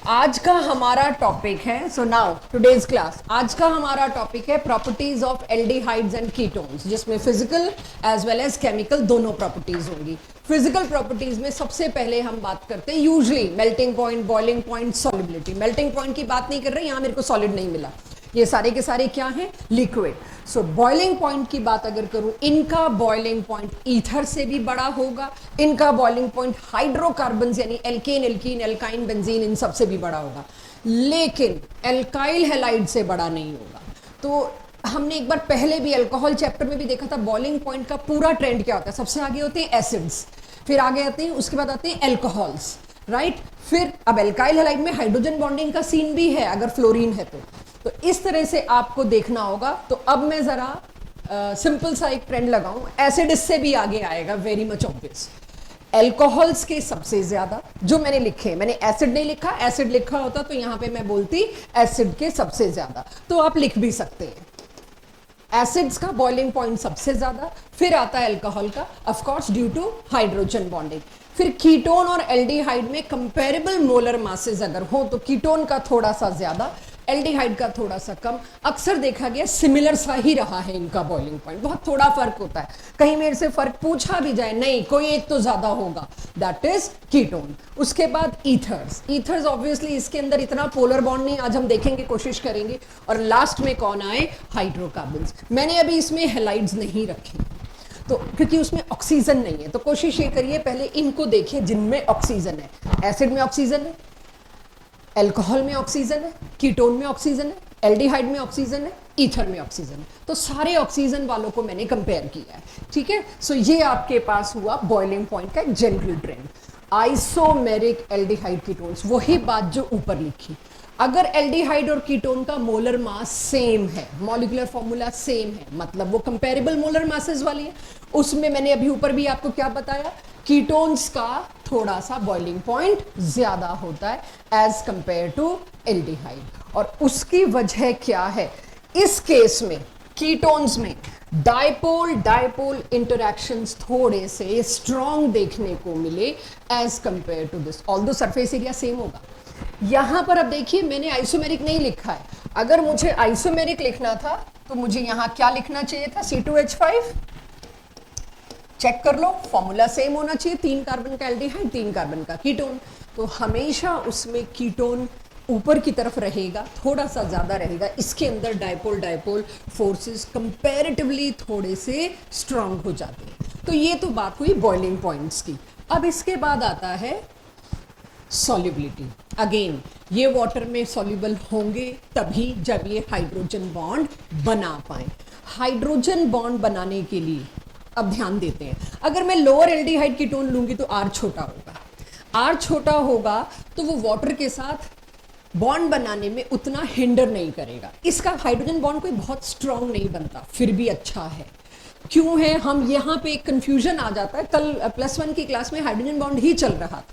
आज का हमारा टॉपिक है सो नाउ टुडेज क्लास। आज का हमारा टॉपिक है properties of aldehydes and ketones, जिसमें physical as well as chemical दोनों प्रॉपर्टीज होंगी। फिजिकल प्रॉपर्टीज में सबसे पहले हम बात करते हैं usually melting point, boiling point, solubility. Melting point की बात नहीं कर रहे, यहाँ मेरे को सॉलिड नहीं मिला, ये सारे के सारे क्या हैं, लिक्विड। सो बॉइलिंग पॉइंट की बात अगर करूं, इनका बॉइलिंग पॉइंट ईथर से भी बड़ा होगा, इनका बॉइलिंग पॉइंट हाइड्रोकार्बन यानी एल्केन, एल्कीन, एल्काइन, बेंजीन इन सबसे भी बड़ा होगा, लेकिन एल्काइल हैलाइड से बड़ा नहीं होगा। तो हमने एक बार पहले भी अल्कोहल चैप्टर में भी देखा था बॉइलिंग पॉइंट का पूरा ट्रेंड क्या होता है। सबसे आगे होते हैं एसिड्स, फिर आगे आते हैं, उसके बाद आते हैं एल्कोहल्स, राइट। फिर अब एल्काइल हैलाइड में हाइड्रोजन बॉन्डिंग का सीन भी है अगर फ्लोरीन है तो इस तरह से आपको देखना होगा। तो अब मैं जरा सिंपल सा एक ट्रेंड लगाऊं, एसिड इससे भी आगे आएगा, वेरी मच ऑब्वियस। एल्कोहल्स के सबसे ज्यादा जो मैंने लिखे, मैंने एसिड नहीं लिखा, एसिड लिखा होता तो यहां पे मैं बोलती एसिड के सबसे ज्यादा, तो आप लिख भी सकते हैं। एसिड्स का बॉइलिंग पॉइंट सबसे ज्यादा, फिर आता है अल्कोहल का, of course due to hydrogen bonding. फिर कीटोन और एल्डिहाइड में कंपेरेबल मोलर मासेस अगर हो तो कीटोन का थोड़ा सा ज्यादा, एल्डिहाइड का थोड़ा सा कम। अक्सर देखा गया सिमिलर सा ही रहा है इनका बॉइलिंग पॉइंट, बहुत थोड़ा फर्क होता है। कहीं मेरे से फर्क पूछा भी जाए, नहीं कोई एक तो ज्यादा होगा, दैट इज कीटोन। उसके बाद ईथर्स, ईथर्स ऑब्वियसली इसके अंदर इतना पोलर बॉन्ड नहीं, आज हम देखेंगे, कोशिश करेंगे। और लास्ट में कौन आए, हाइड्रोकार्बन्स। मैंने अभी इसमें हैलाइड्स नहीं रखे तो क्योंकि उसमें ऑक्सीजन नहीं है, तो कोशिश ये करिए पहले इनको देखिए जिनमें ऑक्सीजन है। एसिड में ऑक्सीजन है, अल्कोहल में ऑक्सीजन है, कीटोन में ऑक्सीजन है, एल्डिहाइड में ऑक्सीजन है, ईथर में ऑक्सीजन है। तो सारे ऑक्सीजन वालों को मैंने कंपेयर किया है, ठीक है। सो ये आपके पास हुआ बॉइलिंग पॉइंट का एक general trend. Isomeric aldehyde ketones, वही बात जो ऊपर लिखी। अगर एल्डिहाइड और कीटोन का मोलर मास सेम है, मॉलिक्यूलर फॉर्मूला सेम है, मतलब वो कंपेरेबल मोलर मासेस वाली है। उसमें मैंने अभी ऊपर भी आपको क्या बताया, कीटोन्स का थोड़ा सा बॉइलिंग पॉइंट ज्यादा होता है एज कंपेयर टू एल्डिहाइड। और उसकी वजह क्या है, इस केस में कीटोन्स में डाइपोल डाइपोल इंटरैक्शंस थोड़े से स्ट्रॉन्ग देखने को मिले as compare to this, although surface area same होगा। यहां पर अब देखिए मैंने आइसोमेरिक नहीं लिखा है, अगर मुझे आइसोमेरिक लिखना था तो मुझे यहां क्या लिखना चाहिए था, C2H5। चेक कर लो, फॉर्मूला सेम होना चाहिए, 3 कार्बन का एल्डिहाइड, 3 कार्बन का कीटोन। तो हमेशा उसमें कीटोन ऊपर की तरफ रहेगा, थोड़ा सा ज्यादा रहेगा। इसके अंदर डाइपोल डाइपोल फोर्सेस कंपैरेटिवली थोड़े से स्ट्रांग हो जाते हैं। तो ये तो बात हुई बॉइलिंग पॉइंट्स की। अब इसके बाद आता है सॉल्युबिलिटी। अगेन ये वाटर में सॉल्युबल होंगे तभी जब ये हाइड्रोजन बॉन्ड बना पाए। हाइड्रोजन बॉन्ड बनाने के लिए अब ध्यान देते हैं, अगर मैं लोअर एल्डिहाइड कीटोन लूंगी तो R छोटा होगा, R छोटा होगा तो वो वाटर के साथ बॉन्ड बनाने में उतना हिंडर नहीं करेगा। इसका हाइड्रोजन बॉन्ड कोई बहुत स्ट्रांग नहीं बनता, फिर भी अच्छा है। क्यों है, हम यहाँ पे एक कंफ्यूजन आ जाता है। कल +1 की क्लास में हाइड्रोजन बॉन्ड ही चल रहा था,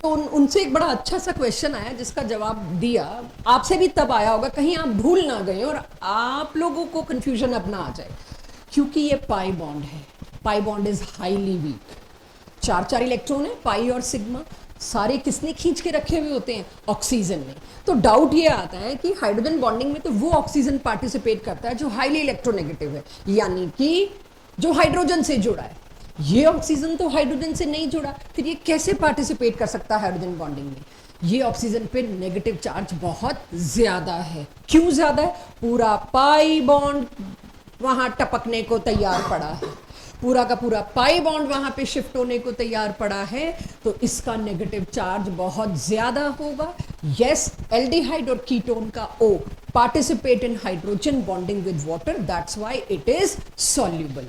तो उनसे एक बड़ा अच्छा सा क्वेश्चन आया जिसका जवाब दिया, आपसे भी तब आया होगा, कहीं आप भूल ना गए और आप लोगों को कंफ्यूजन अब ना आ जाए। क्योंकि ये पाई बॉन्ड है, pi bond is highly weak, 4 electron है, पाई और सिग्मा सारे किसने खींच के रखे हुए होते हैं, ऑक्सीजन ने। तो डाउट ये आता है कि हाइड्रोजन बॉन्डिंग में तो वो ऑक्सीजन पार्टिसिपेट करता है जो हाईली इलेक्ट्रोनेगेटिव है, यानी कि जो हाइड्रोजन से जुड़ा है। ये ऑक्सीजन तो हाइड्रोजन से नहीं जुड़ा, फिर ये कैसे पार्टिसिपेट कर सकता है हाइड्रोजन बॉन्डिंग में। ये ऑक्सीजन पे नेगेटिव चार्ज बहुत ज्यादा है। क्यों ज्यादा है, पूरा पाई बॉन्ड वहां टपकने को तैयार पड़ा है, पूरा का पूरा पाई बॉन्ड वहां पे शिफ्ट होने को तैयार पड़ा है, तो इसका नेगेटिव चार्ज बहुत ज्यादा होगा। यस, एल्डिहाइड और कीटोन का O participate in hydrogen bonding with water, that's why it is soluble.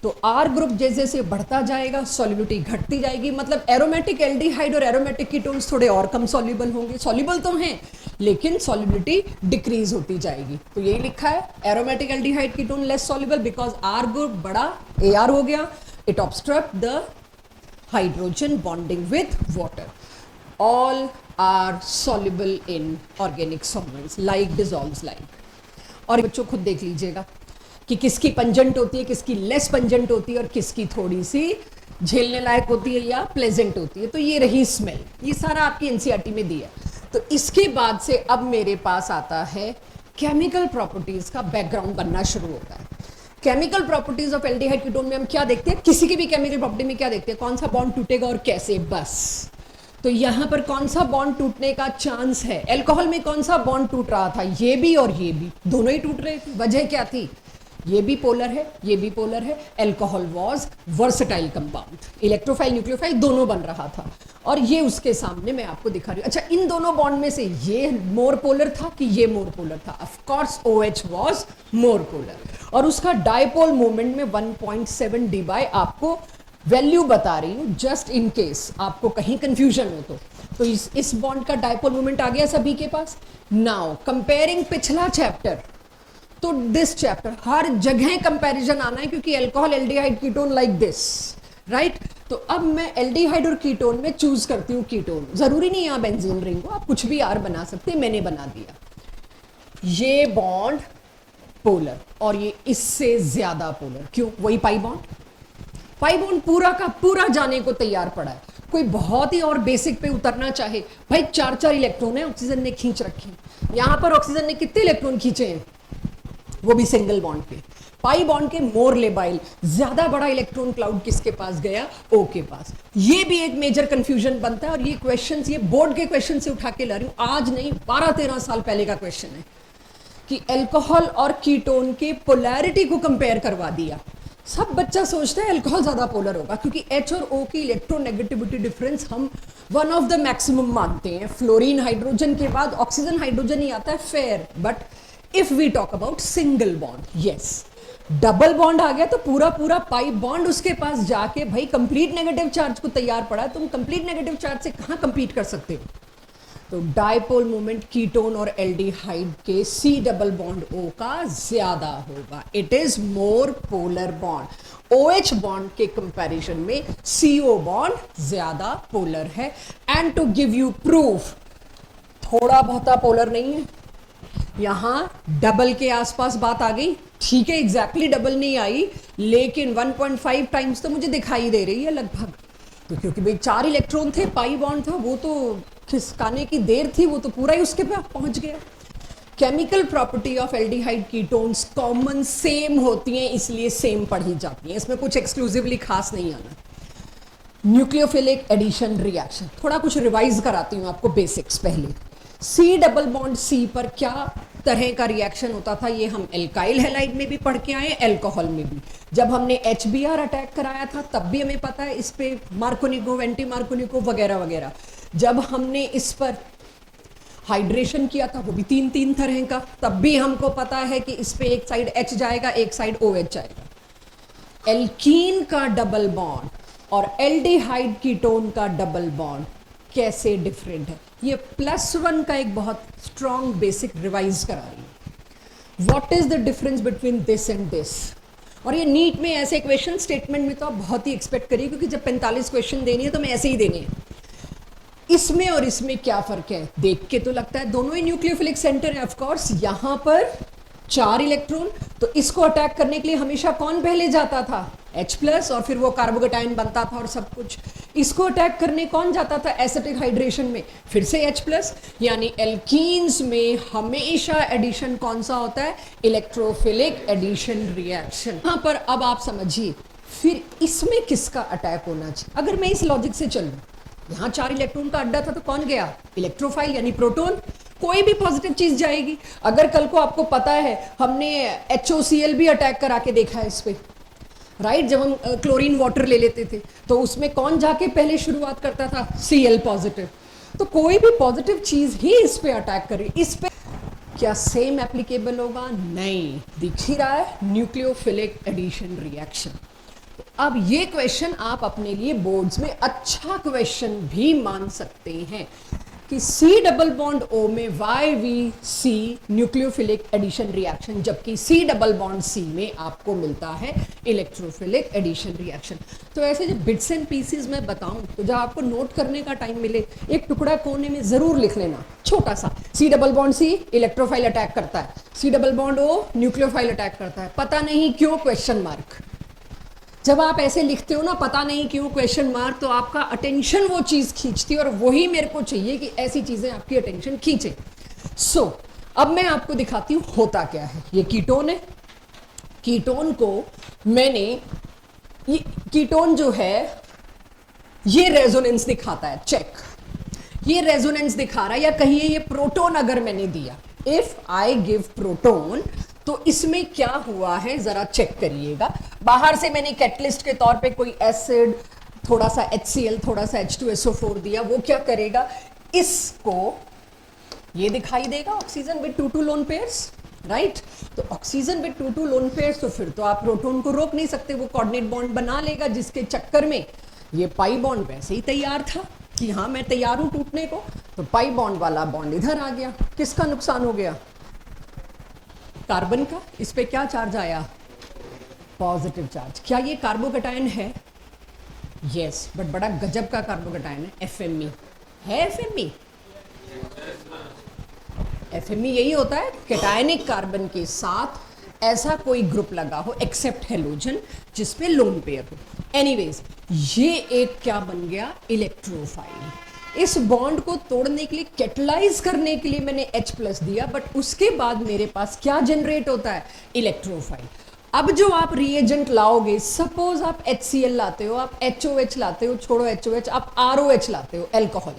तो R ग्रुप जैसे जैसे बढ़ता जाएगा सॉल्युबिलिटी घटती जाएगी, मतलब एरोमेटिक एल्डिहाइड और एरोमेटिक कीटोन्स थोड़े और कम सॉल्युबल होंगे, सॉल्युबल तो हैं लेकिन सॉल्युबिलिटी डिक्रीज होती जाएगी। तो यही लिखा है, aromatic aldehyde ketone less soluble because R group बड़ा, AR हो गया, it obstruct the hydrogen bonding with water. All are soluble in organic solvents like dissolves like. और बच्चों खुद देख लीजिएगा कि किसकी पंजेंट होती है, किसकी लेस पंजेंट होती है और किसकी थोड़ी सी झेलने लायक होती है या प्लेजेंट होती है। तो ये रही स्मेल, ये सारा आपकी एनसीईआरटी में दिया है। तो इसके बाद से अब मेरे पास आता है केमिकल प्रॉपर्टीज का बैकग्राउंड बनना शुरू होता है। Chemical properties of aldehyde ketone में हम क्या देखते हैं, किसी की भी केमिकल प्रॉपर्टी में क्या देखते हैं, कौन सा बॉन्ड टूटेगा और कैसे, बस। तो यहां पर कौन सा बॉन्ड टूटने का चांस है, अल्कोहल में कौन सा बॉन्ड टूट रहा था, ये भी और ये भी, दोनों ही टूट रहे थे। वजह क्या थी, ये भी पोलर है, ये भी पोलर है। Alcohol was versatile compound, electrophile nucleophile दोनों बन रहा था, और ये उसके सामने मैं आपको दिखा रही हूं। अच्छा, इन दोनों बॉन्ड में से ये मोर पोलर था कि ये मोर पोलर था? Of course OH was more polar, और उसका डायपोल मोमेंट में 1.7 डी बाय आपको वैल्यू बता रही हूं, जस्ट इन केस आपको कहीं कंफ्यूजन हो तो इस बॉन्ड का डायपोल मोमेंट आ गया सभी के पास। नाउ कंपेयरिंग पिछला चैप्टर तो दिस चैप्टर, हर जगह कंपैरिजन आना है, क्योंकि alcohol aldehyde ketone like this, right. तो अब मैं एल्डिहाइड और कीटोन में चूज करती हूँ कीटोन। जरूरी नहीं यहाँ बेंजीन रिंग हो, आप कुछ भी आर बना सकते हैं, मैंने बना दिया। ये बॉन्ड पोलर और ये इससे ज्यादा पोलर, क्यों? वही पाई बॉन्ड। पाई बॉन्ड पूरा का पूरा जाने को तैयार पड़ा है। कोई बहुत ही और बेसिक पे उतरना चाहे, भाई 4-4 इलेक्ट्रॉन है ऑक्सीजन ने खींच रखे। यहां पर ऑक्सीजन ने कितने इलेक्ट्रॉन खींचे हैं, वो भी सिंगल बॉन्ड पे। पाई बॉन्ड के मोर लेबाइल, ज्यादा बड़ा इलेक्ट्रॉन क्लाउड किसके पास गया? O के पास। ये भी एक मेजर कंफ्यूजन बनता है, और ये क्वेश्चंस, ये बोर्ड के क्वेश्चन से उठा के ला रही हूं, आज नहीं 12-13 साल पहले का क्वेश्चन है कि अल्कोहल और कीटोन के पोलैरिटी को कंपेयर करवा दिया। सब बच्चा सोचता है अल्कोहल ज्यादा पोलर होगा, क्योंकि H और O की इलेक्ट्रोनेगेटिविटी डिफरेंस हम वन ऑफ द मैक्सिमम मानते हैं। फ्लोरीन हाइड्रोजन के बाद ऑक्सीजन हाइड्रोजन ही आता है fair, but if we talk about single bond, yes, double bond आ गया तो पूरा पूरा पाई बॉन्ड उसके पास जाके भाई कंप्लीट नेगेटिव चार्ज को तैयार पड़ा है। तुम कंप्लीट नेगेटिव चार्ज से कहां कंपीट कर सकते हो? तो डायपोल मोमेंट कीटोन और एल्डिहाइड के C डबल बॉन्ड O का ज्यादा होगा। It is more polar bond. OH bond के कंपैरिजन में CO बॉन्ड ज्यादा पोलर है। And to give you proof, थोड़ा बहुता पोलर नहीं है, यहां डबल के आसपास बात आ गई। ठीक है, एग्जैक्टली डबल नहीं आई, लेकिन 1.5 टाइम्स तो मुझे दिखाई दे रही है लगभग। तो क्योंकि भाई 4 इलेक्ट्रॉन थे, पाई बॉन्ड था, वो तो खिसकाने की देर थी, वो तो पूरा ही उसके पास पहुंच गया। Chemical property of aldehyde ketones common same होती हैं, इसलिए सेम पढ़ी जाती हैं, इसमें कुछ एक्सक्लूसिवली खास नहीं आना। न्यूक्लियोफिलिक एडिशन रिएक्शन, थोड़ा कुछ रिवाइज कराती हूँ आपको बेसिक्स पहले। C डबल बॉन्ड C पर क्या तरह का रिएक्शन होता था, ये हम एल्काइल हैलाइड में भी पढ़ के आए, अल्कोहल में भी। जब हमने HBr अटैक कराया था तब भी हमें पता है इस पे मार्कोनिकोव, एंटी मार्कोनिकोव वगैरह वगैरह। जब हमने इस पर हाइड्रेशन किया था वो भी 3-3 तरह का, तब भी हमको पता है कि इस पे एक साइड H जाएगा, एक साइड OH जाएगा। एल्कीन का डबल बॉन्ड और एल्डिहाइड कीटोन का डबल बॉन्ड कैसे डिफरेंट है, ये +1 का एक बहुत स्ट्रॉन्ग बेसिक रिवाइज करा रही है। What is the difference between this and this? और ये नीट में ऐसे क्वेश्चन स्टेटमेंट में तो आप बहुत ही एक्सपेक्ट करिए, क्योंकि जब 45 क्वेश्चन देनी है तो मैं ऐसे ही देने हैं। इसमें और इसमें क्या फर्क है? देख के तो लगता है दोनों ही न्यूक्लियोफिलिक सेंटर है। ऑफ कोर्स यहां पर 4 इलेक्ट्रॉन, तो इसको अटैक करने के लिए हमेशा कौन पहले जाता था? H+, और फिर वो कार्बोकेटाइन बनता था और सब कुछ। इसको अटैक करने कौन जाता था एसिटिक हाइड्रेशन में? फिर से H+। यानी एल्कीन्स में हमेशा एडिशन कौन सा होता है? Electrophilic addition reaction. यहां पर अब आप समझिए, फिर इसमें किसका अटैक होना चाहिए? अगर मैं इस लॉजिक से चलूं, यहां 4 इलेक्ट्रॉन का अड्डा था तो कौन गया? इलेक्ट्रोफाइल यानी प्रोटॉन। कोई भी पॉजिटिव चीज जाएगी। अगर कल को आपको पता है हमने HOCl भी अटैक करा के देखा है इस पे, राइट, जब हम क्लोरीन वाटर ले लेते थे तो उसमें कौन जाके पहले शुरुआत करता था? Cl positive. तो कोई भी पॉजिटिव चीज ही इस पे अटैक करे। इस पे क्या सेम एप्लीकेबल होगा? नहीं, दिख ही रहा है न्यूक्लियोफिलिक एडिशन रिएक्शन। अब ये क्वेश्चन आप अपने लिए बोर्ड्स में अच्छा क्वेश्चन भी मान सकते हैं कि C डबल बॉन्ड O में why we see nucleophilic addition reaction, जबकि C डबल बॉन्ड C में आपको मिलता है इलेक्ट्रोफिलिक एडिशन रिएक्शन। तो ऐसे जब बिट्स एंड पीसेस में बताऊं तो जब आपको नोट करने का टाइम मिले, एक टुकड़ा कोने में जरूर लिख लेना, छोटा सा। C double bond C electrophile attack करता है, C double bond O nucleophile attack करता है। पता नहीं क्यों? Question mark. जब आप ऐसे लिखते हो ना, पता नहीं क्यों क्वेश्चन मार्क, तो आपका अटेंशन वो चीज खींचती है, और वही मेरे को चाहिए कि ऐसी चीजें आपकी अटेंशन खींचे। सो अब मैं आपको दिखाती हूं होता क्या है। ये कीटोन है। कीटोन को मैंने, ये कीटोन जो है ये रेजोनेंस दिखाता है, चेक। ये रेजोनेंस दिखा रहा है, या कहिए ये प्रोटोन अगर मैंने दिया, इफ आई गिव प्रोटोन, तो इसमें क्या हुआ है जरा चेक करिएगा। बाहर से मैंने कैटलिस्ट के तौर पे कोई एसिड, थोड़ा सा HCl, थोड़ा सा H2SO4 दिया, वो क्या करेगा, इसको ये दिखाई देगा oxygen with 2 lone pairs, right. तो ऑक्सीजन विद 2 लोन पेयर्स, तो फिर तो आप प्रोटोन को रोक नहीं सकते, वो कोऑर्डिनेट बॉन्ड बना लेगा, जिसके चक्कर में ये पाई बॉन्ड वैसे ही तैयार था कि हाँ मैं तैयार हूं टूटने को, तो पाई बॉन्ड वाला बॉन्ड इधर आ गया। किसका नुकसान हो गया, कार्बन का। इस पे क्या चार्ज आया, पॉजिटिव चार्ज। क्या ये कार्बोकैटायन है, यस, बट बड़ा गजब का कार्बोकैटायन है, FMe है। FMe यही होता है, कैटायनिक कार्बन के साथ ऐसा कोई ग्रुप लगा हो एक्सेप्ट हेलोजन जिसपे लोन पेयर हो। एनीवेज, ये एक क्या बन गया, इलेक्ट्रोफाइल। इस बॉन्ड को तोड़ने के लिए, कैटलाइज करने के लिए मैंने H+ दिया, बट उसके बाद मेरे पास क्या जनरेट होता है, इलेक्ट्रोफाइल। अब जो आप रिएजेंट लाओगे, सपोज आप HCl लाते हो, आप HOH लाते हो, छोड़ो HOH, आप ROH लाते हो, एल्कोहल।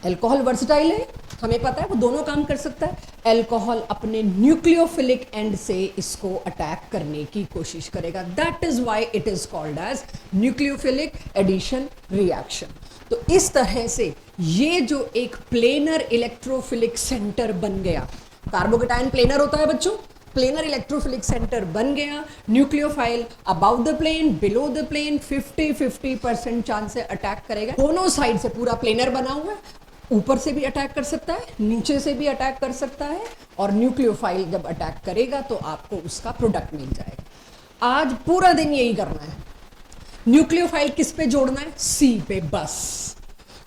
एल्कोहल वर्सटाइल है, हमें पता है वो दोनों काम कर सकता है। एल्कोहल अपने न्यूक्लियोफिलिक एंड से इसको अटैक करने की कोशिश करेगा, that is why it is called as nucleophilic addition reaction. तो इस तरह से ये जो एक प्लेनर इलेक्ट्रोफिलिक सेंटर बन गया, कार्बोकैटायन प्लेनर होता है बच्चों, प्लेनर इलेक्ट्रोफिलिक सेंटर बन गया, nucleophile about the plane, below the plane, 50-50% chance से अटैक करेगा। दोनों साइड से पूरा प्लेनर बना हुआ है, ऊपर से भी अटैक कर सकता है, नीचे से भी अटैक कर सकता है, और न्यूक्लियोफाइल जब अटैक करेगा तो आपको उसका प्रोडक्ट मिल जाएगा। आज पूरा दिन यही करना है। न्यूक्लियोफाइल किस पे जोड़ना है, C पे, बस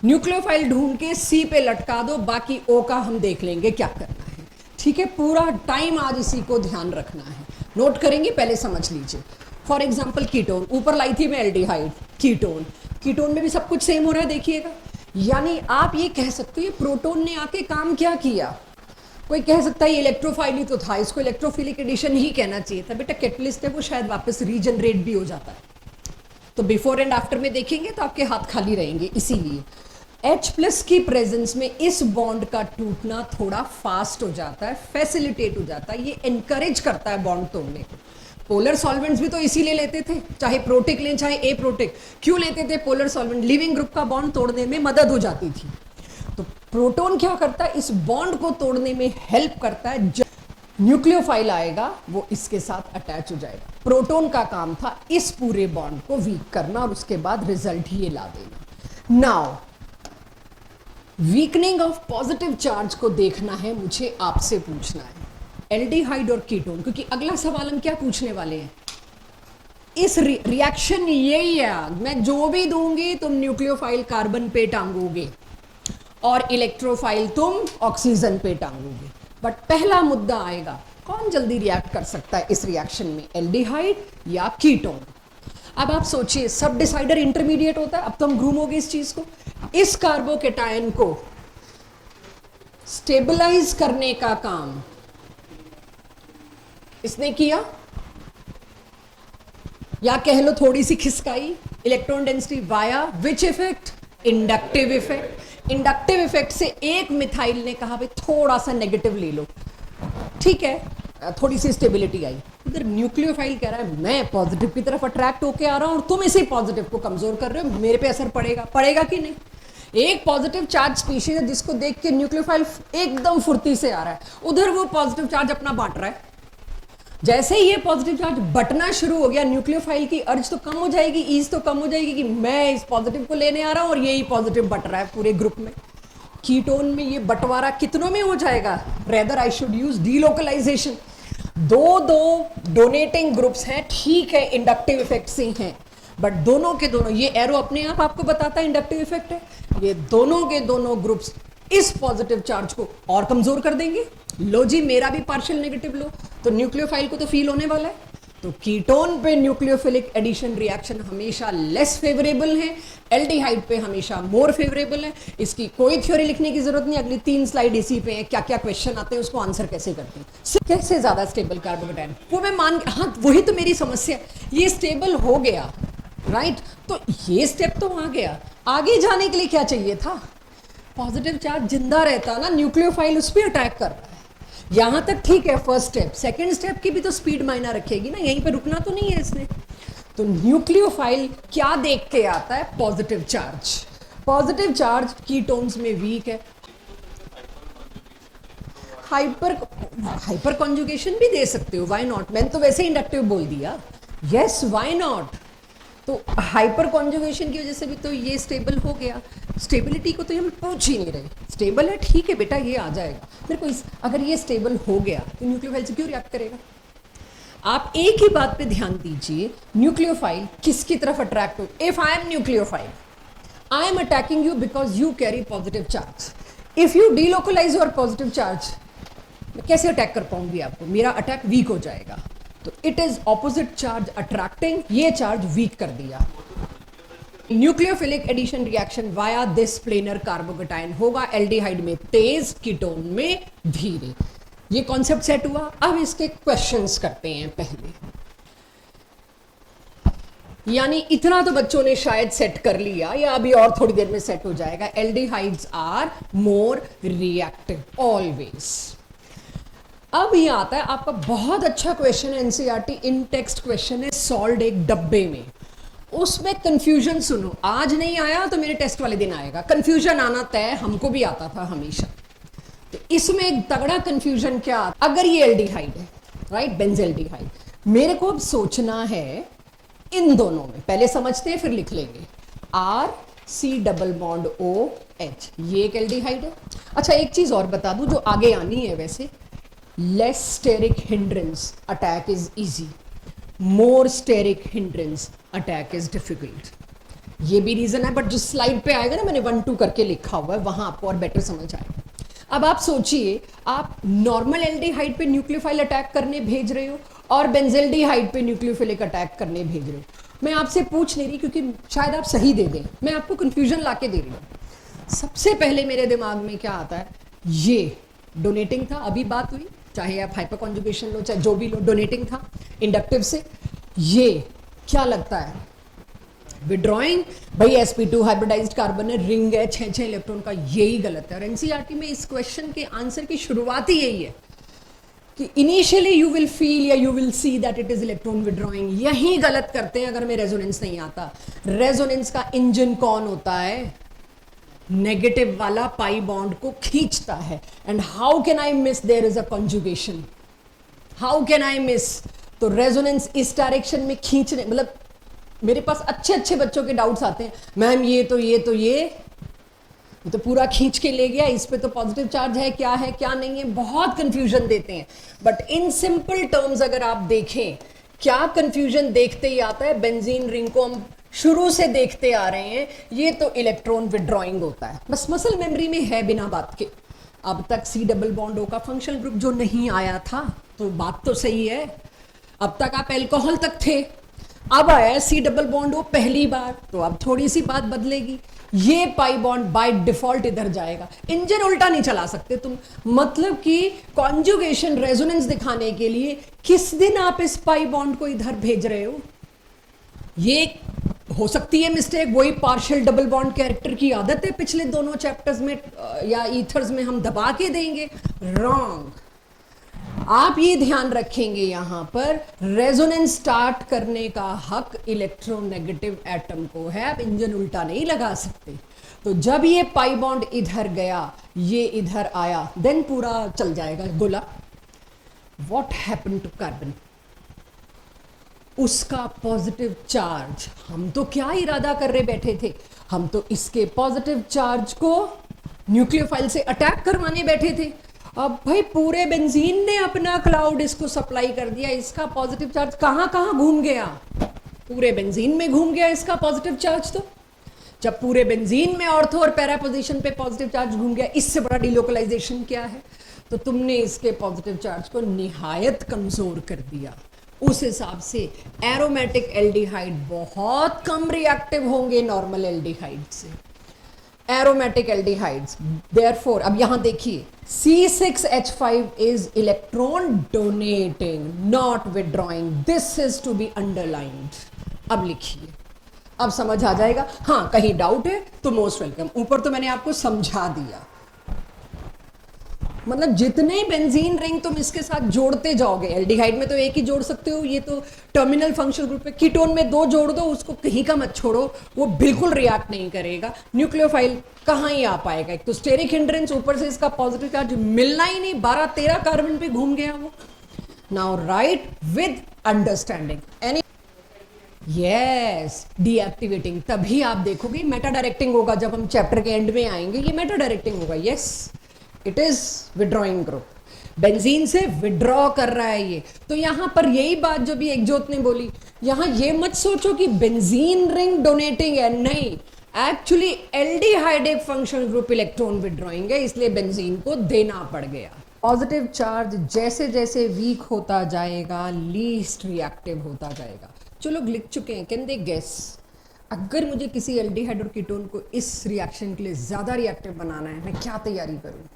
न्यूक्लियोफाइल ढूंढ के C पे लटका दो, बाकी O का हम देख लेंगे क्या करना है, ठीक है। पूरा टाइम आज इसी को ध्यान रखना है, नोट करेंगे, पहले समझ लीजिए। फॉर एग्जाम्पल कीटोन, ऊपर लाई थी मैं एल्डिहाइड, कीटोन, कीटोन में भी सब कुछ सेम हो रहा है, देखिएगा। यानी आप ये कह सकते हो ये प्रोटोन ने आके काम क्या किया। कोई कह सकता है ये इलेक्ट्रोफाइल ही तो था, इसको इलेक्ट्रोफिलिक एडिशन ही कहना चाहिए था। बेटा कैटलिस्ट है, वो शायद वापस रीजनरेट भी हो जाता है, तो बिफोर एंड आफ्टर में देखेंगे तो आपके हाथ खाली रहेंगे। इसीलिए H+ की प्रेजेंस में इस बॉन्ड का टूटना थोड़ा फास्ट हो जाता है, फैसिलिटेट हो जाता है, ये एनकरेज करता है बॉन्ड तोड़ने को। पोलर सॉल्वेंट्स भी तो इसीलिए लेते थे, चाहे प्रोटिक लें चाहे ए प्रोटिक, क्यों लेते थे पोलर सॉल्वेंट, लिविंग ग्रुप का बॉन्ड तोड़ने में मदद हो जाती थी। तो प्रोटोन क्या करता है, इस बॉन्ड को तोड़ने में हेल्प करता है। जब न्यूक्लियोफाइल आएगा वो इसके साथ अटैच हो जाएगा। प्रोटोन का काम था इस पूरे बॉन्ड को वीक करना, और उसके बाद रिजल्ट ये ला देना। Now weakening of positive charge को देखना है, मुझे आपसे पूछना है एल्डिहाइड और कीटोन, क्योंकि अगला सवाल हम क्या पूछने वाले हैं, इस रिएक्शन यही है, मैं जो भी दूंगी तुम न्यूक्लियोफाइल कार्बन पे टांगोगे और इलेक्ट्रोफाइल तुम ऑक्सीजन पे टांगोगे। बट पहला मुद्दा आएगा, कौन जल्दी रिएक्ट कर सकता है इस रिएक्शन में, एल्डिहाइड या कीटोन। अब आप सोचिए, सब डिसाइडर इंटरमीडिएट होता है, अब तो हम घूमोगे इस चीज को। इस कार्बोकैटायन को स्टेबलाइज करने का काम इसने किया, या कह लो थोड़ी सी खिसकाई, electron density via which effect, inductive effect. Inductive effect से एक मिथाइल ने कहा भाई थोड़ा सा नेगेटिव ले लो, ठीक है, थोड़ी सी स्टेबिलिटी आई। इधर न्यूक्लियोफाइल कह रहा है मैं पॉजिटिव की तरफ अट्रैक्ट होके आ रहा हूं और तुम इसी पॉजिटिव को कमजोर कर रहे हो, मेरे पे असर पड़ेगा कि नहीं। एक पॉजिटिव चार्ज स्पीशीज है जिसको देख के न्यूक्लियोफाइल एकदम फुर्ती से आ रहा है, उधर वो पॉजिटिव चार्ज अपना बांट रहा है। जैसे ही ये पॉजिटिव चार्ज बटना शुरू हो गया, न्यूक्लियोफाइल की अर्ज तो कम हो जाएगी, ईज तो कम हो जाएगी कि मैं इस पॉजिटिव को लेने आ रहा हूं और यही पॉजिटिव बट रहा है पूरे ग्रुप में। कीटोन में ये बंटवारा कितनों में हो जाएगा, rather I should use delocalisation. दो डोनेटिंग ग्रुप्स हैं, ठीक है, इंडक्टिव इफेक्ट से हैं, बट दोनों के दोनों, ये एरो अपने आप आपको बताता है इंडक्टिव इफेक्ट है, ये दोनों के दोनों ग्रुप्स इस पॉजिटिव चार्ज को और कमजोर कर देंगे। लो जी, मेरा भी पार्शियल नेगेटिव लो, तो न्यूक्लियोफाइल को तो फील होने वाला है, तो कीटोन पे न्यूक्लियोफिलिक एडिशन रिएक्शन हमेशा लेस फेवरेबल है, एल्डिहाइड पे हमेशा मोर फेवरेबल है। इसकी कोई थ्योरी लिखने की जरूरत नहीं, अगली 3 स्लाइड इसी पे है, क्या क्या क्वेश्चन आते हैं उसको आंसर कैसे करते हैं। कैसे ज्यादा स्टेबल कार्बोकेटायन, वो मैं हाँ वही तो मेरी समस्या, ये स्टेबल हो गया राइट, तो ये स्टेप तो आ गया, आगे जाने के लिए क्या चाहिए था, पॉजिटिव चार्ज जिंदा रहता ना, न्यूक्लियोफाइल उस पर अटैक कर रहा है, यहां तक ठीक है फर्स्ट स्टेप, सेकंड स्टेप की भी तो स्पीड मायना रखेगी ना, यहीं पे रुकना तो नहीं है इसने। तो न्यूक्लियोफाइल क्या देख के आता है, positive charge, positive charge ketones में वीक है, हाइपर कॉन्जुगेशन भी दे सकते हो, व्हाई नॉट, मैंने तो वैसे इंडक्टिव बोल दिया, यस व्हाई नॉट। तो हाइपर कॉन्जुगेशन की वजह से भी तो ये स्टेबल हो गया, स्टेबिलिटी को तो हम पूछ ही नहीं रहे, स्टेबल है ठीक है बेटा ये आ जाएगा मेरे को अगर ये स्टेबल हो गया तो न्यूक्लियोफाइल से क्यों रिएक्ट करेगा। आप एक ही बात पे ध्यान दीजिए, न्यूक्लियोफाइल किसकी तरफ अट्रैक्ट हो, if I am nucleophile I am attacking you because you carry positive charge, if you delocalise your positive charge मैं कैसे अटैक कर पाऊंगी आपको, मेरा अटैक वीक हो जाएगा। तो it is opposite charge attracting, ये चार्ज वीक कर दिया। Nucleophilic addition reaction via this planar carbocation होगा, एल्डिहाइड में तेज, कीटोन में धीरे। ये कॉन्सेप्ट सेट हुआ, अब इसके क्वेश्चंस करते हैं पहले, यानी इतना तो बच्चों ने शायद सेट कर लिया या अभी और थोड़ी देर में सेट हो जाएगा। Aldehydes are more reactive always. अब ये आता है आपका बहुत अच्छा क्वेश्चन है, एनसीईआरटी इन टेक्स्ट क्वेश्चन है, सॉल्व एक डब्बे में, उसमें कंफ्यूजन सुनो, आज नहीं आया तो मेरे टेस्ट वाले दिन आएगा, कंफ्यूजन आना तय, हमको भी आता था हमेशा। तो इसमें एक तगड़ा कंफ्यूजन क्या, अगर ये एल्डिहाइड है राइट, बेंजील्डिहाइड, मेरे को अब सोचना है इन दोनों में, पहले समझते हैं फिर लिख लेंगे, R C double bond O H, ये एक एल्डिहाइड है। अच्छा एक चीज और बता दूं जो आगे आनी है, वैसे less steric hindrance attack is easy, more steric hindrance attack is difficult, ये भी रीजन है, बट जो स्लाइड पे आएगा ना मैंने 1 2 करके लिखा हुआ है वहां आपको और बेटर समझ आएगा। अब आप सोचिए, आप नॉर्मल एल्डिहाइड पे न्यूक्लियोफाइल अटैक करने भेज रहे हो और बेंजील्डिहाइड पे न्यूक्लियोफिलिक अटैक करने भेज रहे हो, मैं आपसे पूछ नहीं रही क्योंकि शायद आप सही दे दें, मैं आपको कंफ्यूजन लाके दे रही हूं। सबसे पहले मेरे दिमाग में क्या आता है, ये डोनेटिंग था, अभी बात हुई, चाहे आप हाइपर कॉन्जुगेशन लो चाहे जो भी लो, डोनेटिंग था इंडक्टिव से। ये क्या लगता है, विड्रॉइंग, भाई sp2 हाइब्रिडाइज्ड कार्बन है, रिंग है 6 इलेक्ट्रॉन का, यही गलत है। और एनसीईआरटी में इस क्वेश्चन के आंसर की शुरुआत ही यही है कि इनिशियली यू विल फील या you will see that it is electron withdrawing, यही गलत करते हैं अगर में रेजोनेंस नहीं आता। रेजोनेंस का इंजन कौन होता है, नेगेटिव वाला पाई बॉन्ड को खींचता है, and how can I miss, there is a conjugation, how can I miss. तो रेजोनेंस इस डायरेक्शन में खींचने, मतलब मेरे पास अच्छे अच्छे बच्चों के डाउट्स आते हैं, मैम ये तो पूरा खींच के ले गया, इस पे तो पॉजिटिव चार्ज है क्या नहीं है, बहुत कंफ्यूजन देते हैं। बट इन सिंपल टर्म्स अगर आप देखें, क्या कंफ्यूजन देखते ही आता है, बेंजीन रिंग को हम शुरू से देखते आ रहे हैं, ये तो इलेक्ट्रॉन विड्रॉइंग होता है, बस मसल मेमोरी में है बिना बात के। अब तक सी डबल बॉन्ड ओ का फंक्शनल ग्रुप जो नहीं आया था, तो बात तो सही है, अब तक आप एल्कोहल तक थे, अब आया सी डबल बॉन्ड ओ पहली बार, तो अब थोड़ी सी बात बदलेगी, ये पाई बॉन्ड बाय डिफॉल्ट इधर जाएगा, इंजन उल्टा नहीं चला सकते तुम, मतलब कि कॉन्जुगेशन रेजोनेंस दिखाने के लिए किस दिन आप इस पाई बॉन्ड को इधर भेज रहे हो, ये हो सकती है मिस्टेक, वही पार्शियल डबल बॉन्ड कैरेक्टर की आदत है पिछले दोनों चैप्टर्स में या ईथर्स में हम दबा के देंगे, रॉन्ग। आप ये ध्यान रखेंगे यहां पर रेजोनेंस स्टार्ट करने का हक इलेक्ट्रोनेगेटिव एटम को है, आप इंजन उल्टा नहीं लगा सकते। तो जब ये पाई बॉन्ड इधर गया, ये इधर आया, देन पूरा चल जाएगा गोला। व्हाट हैपेंड टू कार्बन, उसका पॉजिटिव चार्ज, हम तो क्या इरादा कर रहे बैठे थे, हम तो इसके पॉजिटिव चार्ज को न्यूक्लियोफाइल से अटैक करवाने बैठे थे। अब भाई पूरे बेंजीन ने अपना क्लाउड इसको सप्लाई कर दिया, इसका पॉजिटिव चार्ज कहां कहां घूम गया, पूरे बेंजीन में घूम गया इसका पॉजिटिव चार्ज। तो जब पूरे बेंजीन में ऑर्थो और पैरा पोजीशन पे पॉजिटिव चार्ज घूम गया, इससे बड़ा डिलोकलाइजेशन क्या है। तो तुमने इसके पॉजिटिव चार्ज को निहायत कमजोर कर दिया, उस हिसाब से एरोमेटिक एल्डिहाइड बहुत कम रिएक्टिव होंगे नॉर्मल एल्डिहाइड से। एरोमेटिक एल्डिहाइड्स देयरफॉर, अब यहां देखिए C6H5 is electron donating not withdrawing, this is to be underlined. अब लिखिए, अब समझ आ जाएगा। हाँ, कहीं डाउट है तो मोस्ट वेलकम, ऊपर तो मैंने आपको समझा दिया। मतलब जितने बेंजीन रिंग तुम इसके साथ जोड़ते जाओगे, एल्डिहाइड में तो एक ही जोड़ सकते हो, ये तो टर्मिनल फंक्शनल ग्रुप है। कीटोन में 2 जोड़ दो, उसको कहीं का मत छोड़ो, वो बिल्कुल रिएक्ट नहीं करेगा। न्यूक्लियोफाइल कहाँ ही आ पाएगा, एक तो स्टेरिक हिंड्रेंस, ऊपर से इसका पॉजिटिव चार्ज मिलना ही नहीं, 12-13 कार्बन पे घूम गया वो। Now right with understanding any yes deactivating, तभी आप देखोगे मेटा डायरेक्टिंग होगा। जब हम चैप्टर के एंड में आएंगे ये मेटा डायरेक्टिंग होगा। Yes, it is withdrawing group, benzene से विड्रॉ कर रहा है ये। तो यहां पर यही बात जो भी एकजोत ने बोली, यहां ये मत सोचो कि बेंजीन रिंग डोनेटिंग है, नहीं, एक्चुअली एल्डिहाइड एक फंक्शनल ग्रुप इलेक्ट्रॉन विड्रॉइंग है, इसलिए बेंजीन को देना पड़ गया। पॉजिटिव चार्ज जैसे जैसे वीक होता जाएगा लीस्ट रिएक्टिव होता जाएगा। जो लोग लिख चुके हैं, कैन दे गेस, अगर मुझे किसी एल्डिहाइड और कीटोन को इस रिएक्शन के लिए ज्यादा रिएक्टिव बनाना है, मैं क्या तैयारी करूं?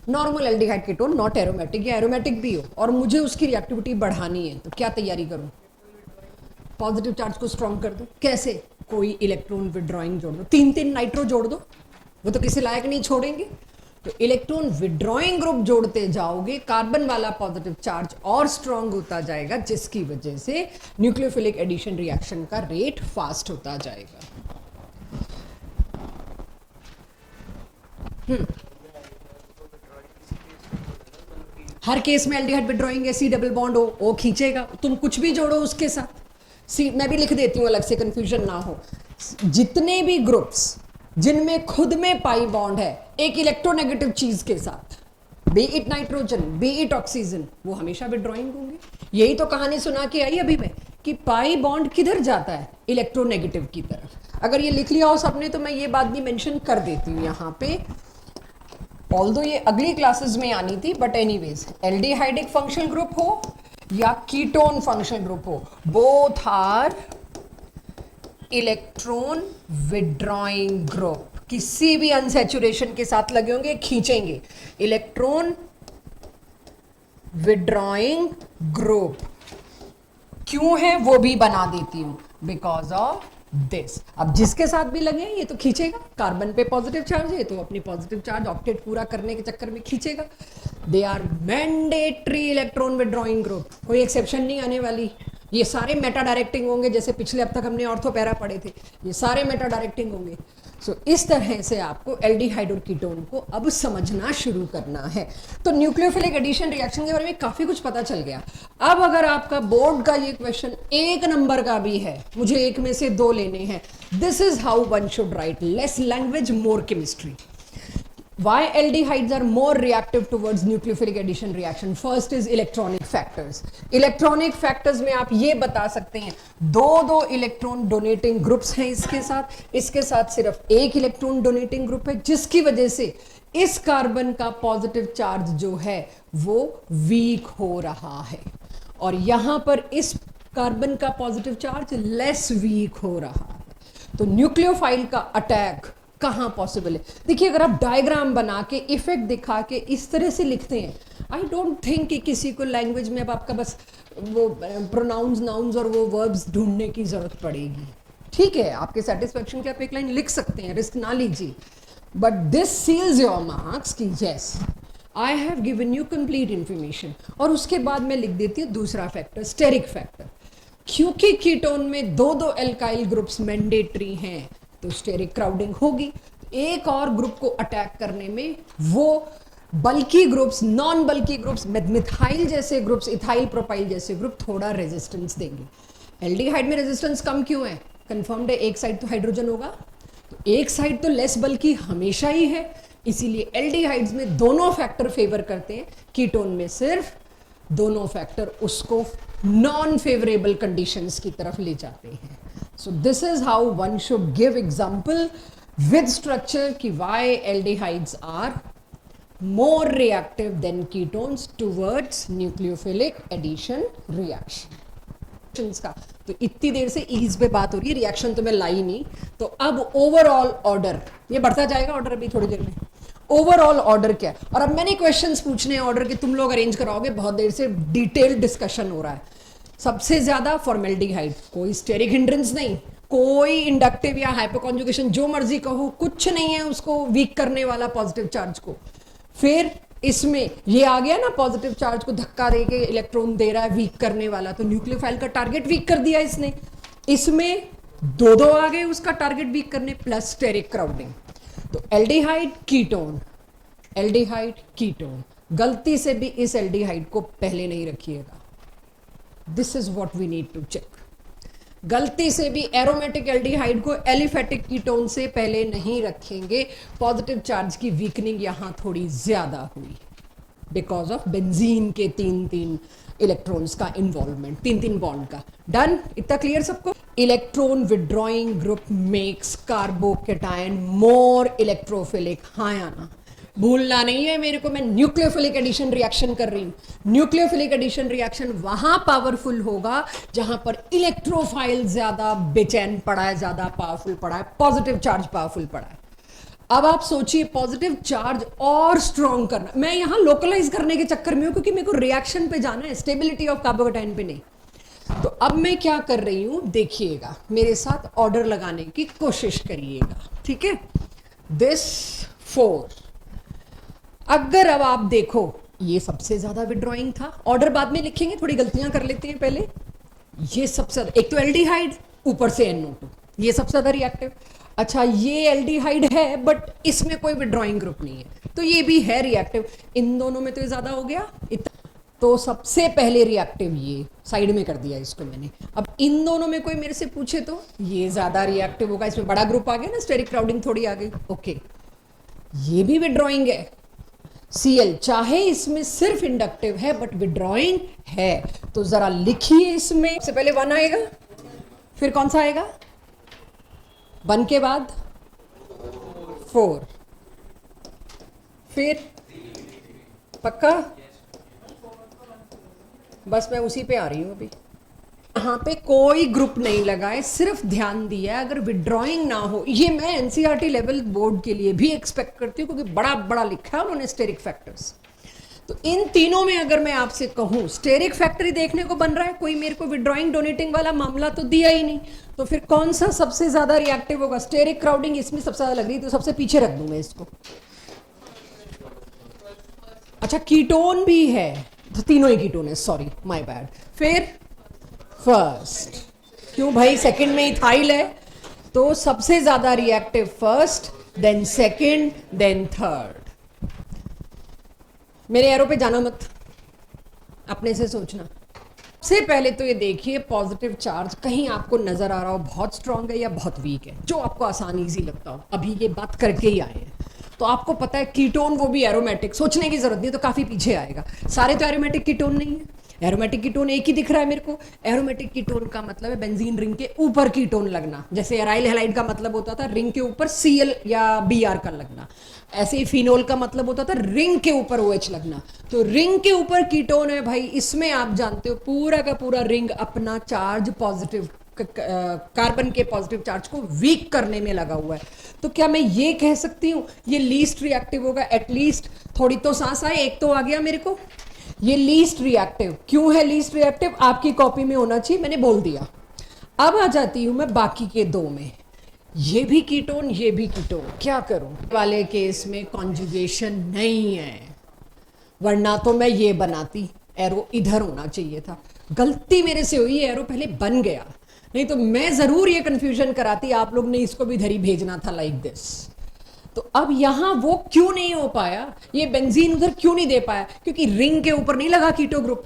Normal aldehyde ketone, not aromatic, या एरोमेटिक भी हो, और मुझे उसकी रिएक्टिविटी बढ़ानी है, तो क्या तैयारी करूं? पॉजिटिव चार्ज को स्ट्रॉन्ग कर दो। कैसे? कोई इलेक्ट्रॉन विड्रॉइंग जोड़ दो, 3-3 नाइट्रो जोड़ दो, वो तो किसी लायक नहीं छोड़ेंगे। तो इलेक्ट्रॉन विड्रॉइंग ग्रुप जोड़ते जाओगे, कार्बन वाला पॉजिटिव चार्ज और स्ट्रॉन्ग होता जाएगा, जिसकी वजह से न्यूक्लियोफिलिक एडिशन रिएक्शन का रेट फास्ट होता जाएगा। हर केस में एल्डिहाइड विड्रॉइंग है, C डबल बॉन्ड हो, ओ खींचेगा, तुम कुछ भी जोड़ो उसके साथ। सी मैं भी लिख देती हूँ अलग से, कंफ्यूजन ना हो। जितने भी ग्रुप्स जिनमें खुद में पाई बॉन्ड है एक इलेक्ट्रोनेगेटिव चीज के साथ, B it nitrogen, B it oxygen, वो हमेशा विड्रॉइंग होंगे। यही तो कहानी सुना के आई अभी मैं कि पाई बॉन्ड किधर जाता है, इलेक्ट्रोनेगेटिव की तरफ। अगर ये लिख लिया हो सबने तो मैं ये बात भी मेंशन कर देती हूँ यहाँ पे, ऑल्दो ये अगली क्लासेस में आनी थी, बट एनीवेज, एल्डिहाइड एक फंक्शनल ग्रुप हो या कीटोन फंक्शनल ग्रुप हो, both are electron withdrawing group. किसी भी अनसैचुरेशन के साथ लगे होंगे, खींचेंगे। इलेक्ट्रॉन विड्रॉइंग ग्रुप क्यों है वो भी बना देती हूं, बिकॉज ऑफ दिस। अब जिसके साथ भी लगे ये तो खींचेगा, कार्बन पे पॉजिटिव चार्ज है तो अपनी पॉजिटिव चार्ज ऑक्टेट पूरा करने के चक्कर में खींचेगा। They are mandatory electron withdrawing group, कोई एक्सेप्शन नहीं आने वाली। ये सारे मेटा डायरेक्टिंग होंगे, जैसे पिछले अब तक हमने ऑर्थो पैरा पढ़े थे, ये सारे मेटा डायरेक्टिंग होंगे। सो इस तरह से आपको एल्डिहाइड और कीटोन को अब समझना शुरू करना है। तो न्यूक्लियोफिलिक एडिशन रिएक्शन के बारे में काफी कुछ पता चल गया। अब अगर आपका बोर्ड का ये क्वेश्चन 1 नंबर का भी है, मुझे 1 में से 2 लेने हैं, this is how one should write, less language more chemistry. Why aldehydes are more reactive towards nucleophilic addition reaction? First is electronic factors. Electronic factors में आप ये बता सकते हैं, दो इलेक्ट्रॉन डोनेटिंग ग्रुप्स हैं इसके साथ सिर्फ एक इलेक्ट्रॉन डोनेटिंग ग्रुप है, जिसकी वजह से इस कार्बन का पॉजिटिव चार्ज जो है वो वीक हो रहा है, और यहां पर इस कार्बन का पॉजिटिव चार्ज लेस वीक हो रहा है। तो न्यूक्लियोफाइल का अटैक कहाँ पॉसिबल है? देखिए, अगर आप डायग्राम बना के इफेक्ट दिखा के इस तरह से लिखते हैं, आई डोंट थिंक कि किसी को लैंग्वेज में अब आपका बस वो प्रोनाउंस नाउन्स और वो वर्ब्स ढूंढने की जरूरत पड़ेगी। ठीक है, आपके सेटिस्फेक्शन के आप एक लाइन लिख सकते हैं, रिस्क ना लीजिए, but this seals your marks कि yes I have given you complete information. और उसके बाद मैं लिख देती हूँ दूसरा फैक्टर, स्टेरिक फैक्टर। क्योंकि कीटोन में दो एल्काइल ग्रुप्स मैंडेटरी हैं तो स्टेरिक क्राउडिंग होगी। एक और ग्रुप को अटैक करने में वो बल्की ग्रुप्स, नॉन बल्की ग्रुप्स, मिथाइल जैसे ग्रुप्स, इथाइल प्रोपाइल जैसे ग्रुप थोड़ा रेजिस्टेंस देंगे। एल्डिहाइड में रेजिस्टेंस कम क्यों है? कंफर्म्ड है, एक साइड तो हाइड्रोजन होगा, तो एक साइड तो लेस बल्की हमेशा ही है, इसीलिए एल्डिहाइड्स में दोनों फैक्टर फेवर करते हैं, कीटोन में सिर्फ दोनों फैक्टर उसको नॉन फेवरेबल कंडीशंस की तरफ ले जाते हैं। So this is how one should give example with structure कि why aldehydes are more reactive than ketones towards nucleophilic addition reaction का। तो इतनी देर से ईज पे बात हो रही है, रिएक्शन तो मैं लाई नहीं। तो अब ओवरऑल ऑर्डर, ये बढ़ता जाएगा ऑर्डर अभी थोड़ी देर में। ओवरऑल ऑर्डर क्या है, और अब मैंने क्वेश्चंस पूछने हैं ऑर्डर के, तुम लोग अरेंज कराओगे, बहुत देर से डिटेल्ड डिस्कशन हो रहा है। सबसे ज्यादा फॉर्मेल्डिहाइड, कोई स्टेरिक हिंड्रेंस नहीं, कोई इंडक्टिव या हाइपोकॉन्जुगेशन जो मर्जी कहो, कुछ नहीं है उसको वीक करने वाला पॉजिटिव चार्ज को। फिर इसमें ये आ गया ना, पॉजिटिव चार्ज को धक्का देके इलेक्ट्रॉन दे रहा है वीक करने वाला, तो न्यूक्लियोफाइल का टारगेट वीक कर दिया इसने। इसमें दो दो आ गए उसका टारगेट वीक करने, प्लस स्टेरिक क्राउडिंग। तो एल्डिहाइड कीटोन, एल्डिहाइड कीटोन, गलती से भी इस एल्डिहाइड को पहले नहीं रखिएगा। This is what we need to check. गलती से भी एरोमेटिक एल्डिहाइड को एलिफेटिक कीटोन से पहले नहीं रखेंगे। पॉजिटिव चार्ज की वीकनिंग यहां थोड़ी ज्यादा हुई बिकॉज ऑफ बेंजीन के तीन तीन इलेक्ट्रॉन्स का इन्वॉल्वमेंट, तीन तीन बॉन्ड का। डन, इतना क्लियर सबको? Electron withdrawing group makes carbocation more electrophilic. हाँ या ना? भूलना नहीं है मेरे को, मैं न्यूक्लियोफिलिक एडिशन रिएक्शन कर रही हूं। न्यूक्लियोफिलिक एडिशन रिएक्शन वहां पावरफुल होगा जहां पर इलेक्ट्रोफाइल ज्यादा बेचैन पड़ा है, ज्यादा पावरफुल पड़ा है, पॉजिटिव चार्ज पावरफुल पड़ा है। अब आप सोचिए पॉजिटिव चार्ज और स्ट्रॉन्ग करना, मैं यहां लोकलाइज करने के चक्कर में हूं क्योंकि मेरे को रिएक्शन पे जाना है, स्टेबिलिटी ऑफ कार्बोकेटायन पे नहीं। तो अब मैं क्या कर रही हूं, देखिएगा मेरे साथ, ऑर्डर लगाने की कोशिश करिएगा, ठीक है? दिस 4, अगर अब आप देखो ये सबसे ज्यादा विड्रॉइंग था, ऑर्डर बाद में लिखेंगे, थोड़ी गलतियां कर लेते हैं पहले। ये सबसे ज्यादा, एक तो एल्डिहाइड ऊपर से NO2, ये सबसे ज्यादा रिएक्टिव। अच्छा ये एल्डिहाइड है बट इसमें कोई विड्रॉइंग ग्रुप नहीं है, तो ये भी है रिएक्टिव। इन दोनों में तो ये ज्यादा हो गया, तो सबसे पहले रिएक्टिव ये साइड में कर दिया इसको मैंने। अब इन दोनों में कोई मेरे से पूछे तो ये ज्यादा रिएक्टिव होगा, इसमें बड़ा ग्रुप आ गया ना, स्टेरिक क्राउडिंग थोड़ी आ गई। ओके, ये भी विड्रॉइंग है Cl, चाहे इसमें सिर्फ इंडक्टिव है बट विड्रॉइंग है। तो जरा लिखिए, इसमें सबसे पहले 1 आएगा, फिर कौन सा आएगा 1 के बाद 4, फिर पक्का? बस मैं उसी पे आ रही हूं अभी। यहाँ पे कोई ग्रुप नहीं लगाए, सिर्फ ध्यान दिया अगर विड्रॉइंग ना हो। ये मैं एनसीईआरटी लेवल बोर्ड के लिए भी एक्सपेक्ट करती हूँ क्योंकि बड़ा बड़ा लिखा है उन्होंने स्टेरिक फैक्टर्स। तो इन तीनों में अगर मैं आपसे कहूँ स्टेरिक फैक्टर ही देखने को बन रहा है, कोई मेरे को विड्रॉइंग डोनेटिंग वाला मामला तो दिया ही नहीं, तो फिर कौन सा सबसे ज्यादा रिएक्टिव होगा? स्टेरिक क्राउडिंग इसमें सबसे ज्यादा लग रही है, तो सबसे पीछे रख दूंगा इसको। अच्छा कीटोन भी है, तो तीनों ही कीटोन है, सॉरी माय बैड। फिर फर्स्ट, क्यों भाई सेकंड में इथाइल है, तो सबसे ज्यादा reactive first, then second, then third. मेरे एरो पे जाना मत, अपने से सोचना। सबसे पहले तो ये देखिए पॉजिटिव चार्ज कहीं आपको नजर आ रहा हो बहुत स्ट्रांग है या बहुत वीक है, जो आपको आसान ईजी लगता हो। अभी ये बात करके ही आए हैं तो आपको पता है कीटोन वो भी एरोमेटिक, सोचने की जरूरत नहीं, तो काफी पीछे आएगा। सारे तो एरोमेटिक कीटोन नहीं है, एरोमेटिक कीटोन एक ही दिख रहा है मेरे को। एरोमेटिक कीटोन का मतलब है बेंजीन रिंग के ऊपर कीटोन लगना, जैसे एराइल हैलाइड का मतलब होता था रिंग के ऊपर Cl या Br का लगना, ऐसे ही फिनोल का मतलब होता था रिंग के ऊपर OH लगना। तो रिंग के ऊपर कीटोन है भाई, इसमें आप जानते हो पूरा का पूरा रिंग अपना चार्ज पॉजिटिव, कार्बन के पॉजिटिव चार्ज को वीक करने में लगा हुआ है। तो क्या मैं ये कह सकती हूँ ये लीस्ट रिएक्टिव होगा? एटलीस्ट थोड़ी तो सांस आए, एक तो आ गया मेरे को। ये लीस्ट रिएक्टिव क्यों है? लीस्ट रिएक्टिव आपकी कॉपी में होना चाहिए, मैंने बोल दिया। अब आ जाती हूं मैं बाकी के दो में, ये भी कीटोन ये भी कीटोन, क्या करूं? वाले केस में कॉन्जुगेशन नहीं है, वरना तो मैं ये बनाती, एरो इधर होना चाहिए था। गलती मेरे से हुई, एरो पहले बन गया, नहीं तो मैं जरूर ये कंफ्यूजन कराती, आप लोग ने इसको भी इधर ही भेजना था लाइक दिस। तो अब यहां वो क्यों नहीं हो पाया, ये बेंजीन उधर क्यों नहीं दे पाया? क्योंकि रिंग के ऊपर नहीं लगा कीटो ग्रुप,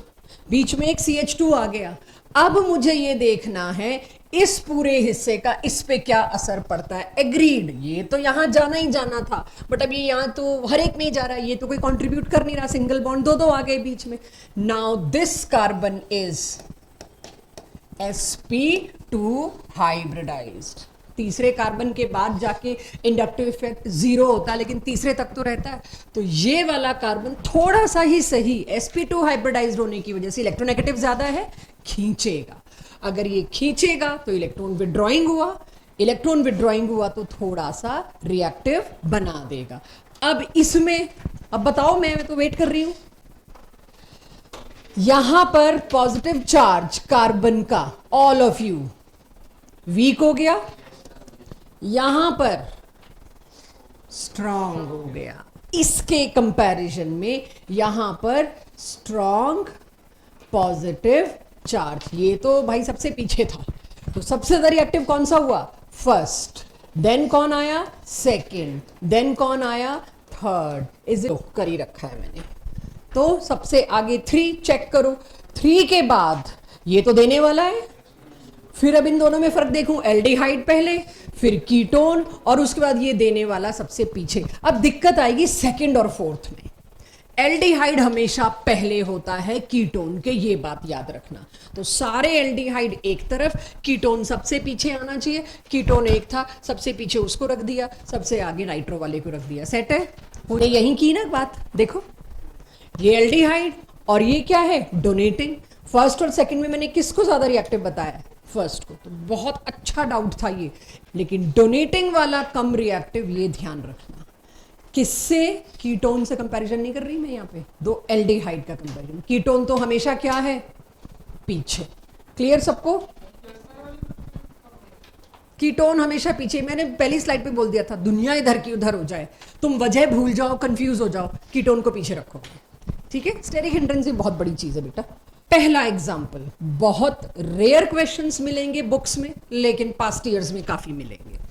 बीच में एक CH2 आ गया। अब मुझे ये देखना है इस पूरे हिस्से का इस पे क्या असर पड़ता है। एग्रीड, ये तो यहां जाना ही जाना था, बट अब ये यहां तो हर एक में ही जा रहा है, ये तो कोई कंट्रीब्यूट कर नहीं रहा, सिंगल बॉन्ड दो आ गए बीच में। Now this carbon is sp2 hybridised, तीसरे कार्बन के बाद जाके इंडक्टिव इफेक्ट जीरो होता है, लेकिन तीसरे तक तो रहता है। तो ये वाला कार्बन थोड़ा सा ही सही sp2 हाइब्रिडाइज्ड होने की वजह से इलेक्ट्रोनेगेटिव ज्यादा है, खींचेगा। अगर ये खींचेगा तो इलेक्ट्रॉन विड्रॉइंग हुआ, इलेक्ट्रॉन विड्रॉइंग हुआ तो थोड़ा सा रिएक्टिव बना देगा। अब इसमें, अब बताओ, मैं तो वेट कर रही हूं। यहां पर पॉजिटिव चार्ज कार्बन का, ऑल ऑफ यू, वीक हो गया, यहां पर स्ट्रांग हो गया। इसके कंपैरिजन में यहां पर स्ट्रांग पॉजिटिव चार्ज, ये तो भाई सबसे पीछे था। तो सबसे ज्यादा रिएक्टिव कौन सा हुआ? फर्स्ट। देन कौन आया? सेकंड। देन कौन आया? थर्ड। इज कर ही रखा है मैंने। तो सबसे आगे 3 चेक करो। 3 के बाद ये तो देने वाला है, फिर अब इन दोनों में फर्क देखूं, एल्डिहाइड पहले, फिर कीटोन, और उसके बाद ये देने वाला सबसे पीछे। अब दिक्कत आएगी सेकंड और फोर्थ में। एल्डिहाइड हमेशा पहले होता है कीटोन के, ये बात याद रखना। तो सारे एल्डिहाइड एक तरफ, कीटोन सबसे पीछे आना चाहिए। कीटोन एक था, सबसे पीछे उसको रख दिया, सबसे आगे नाइट्रो वाले को रख दिया। सेट है? हमने यही की ना बात। देखो, ये एल्डिहाइड और ये क्या है? डोनेटिंग। फर्स्ट और सेकंड में मैंने किसको ज्यादा रिएक्टिव बताया? फर्स्ट को। तो बहुत अच्छा डाउट था ये, लेकिन डोनेटिंग वाला कम रिएक्टिव, ये ध्यान रखना। किससे? कीटोन से कंपैरिजन नहीं कर रही मैं यहाँ पे, दो एल्डिहाइड का कंपैरिजन। कीटोन तो हमेशा क्या है? पीछे। क्लियर सबको? कीटोन हमेशा पीछे। मैंने पहली स्लाइड पे बोल दिया था, दुनिया इधर की उधर हो जाए, तुम वजह भूल जाओ, कंफ्यूज हो जाओ, कीटोन को पीछे रखो। ठीक है? स्टेरिक हिंड्रेंस बहुत बड़ी चीज है बेटा। पहला एग्जाम्पल, बहुत रेयर क्वेश्चंस मिलेंगे बुक्स में, लेकिन पास्ट ईयर्स में काफी मिलेंगे।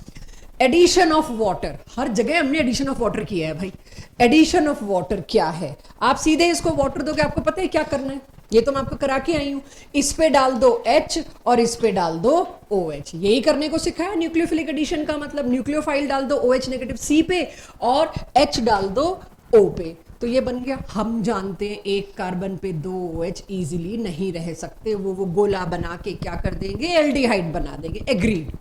एडिशन ऑफ वाटर, हर जगह हमने एडिशन ऑफ वाटर किया है भाई। एडिशन ऑफ वाटर क्या है? आप सीधे इसको वाटर दोगे, आपको पता है क्या करना है? ये तो मैं आपको करा के आई हूं। इस पे डाल दो H और इस पे डाल दो OH, यही करने को सिखाया। न्यूक्लियोफिलिक एडिशन का मतलब न्यूक्लियोफाइल डाल दो OH नेगेटिव C पे और H डाल दो O पे, तो ये बन गया। हम जानते हैं एक कार्बन पे 2 OH इजीली नहीं रह सकते, वो गोला बना के क्या कर देंगे? एल्डिहाइड बना देंगे। एग्रीड।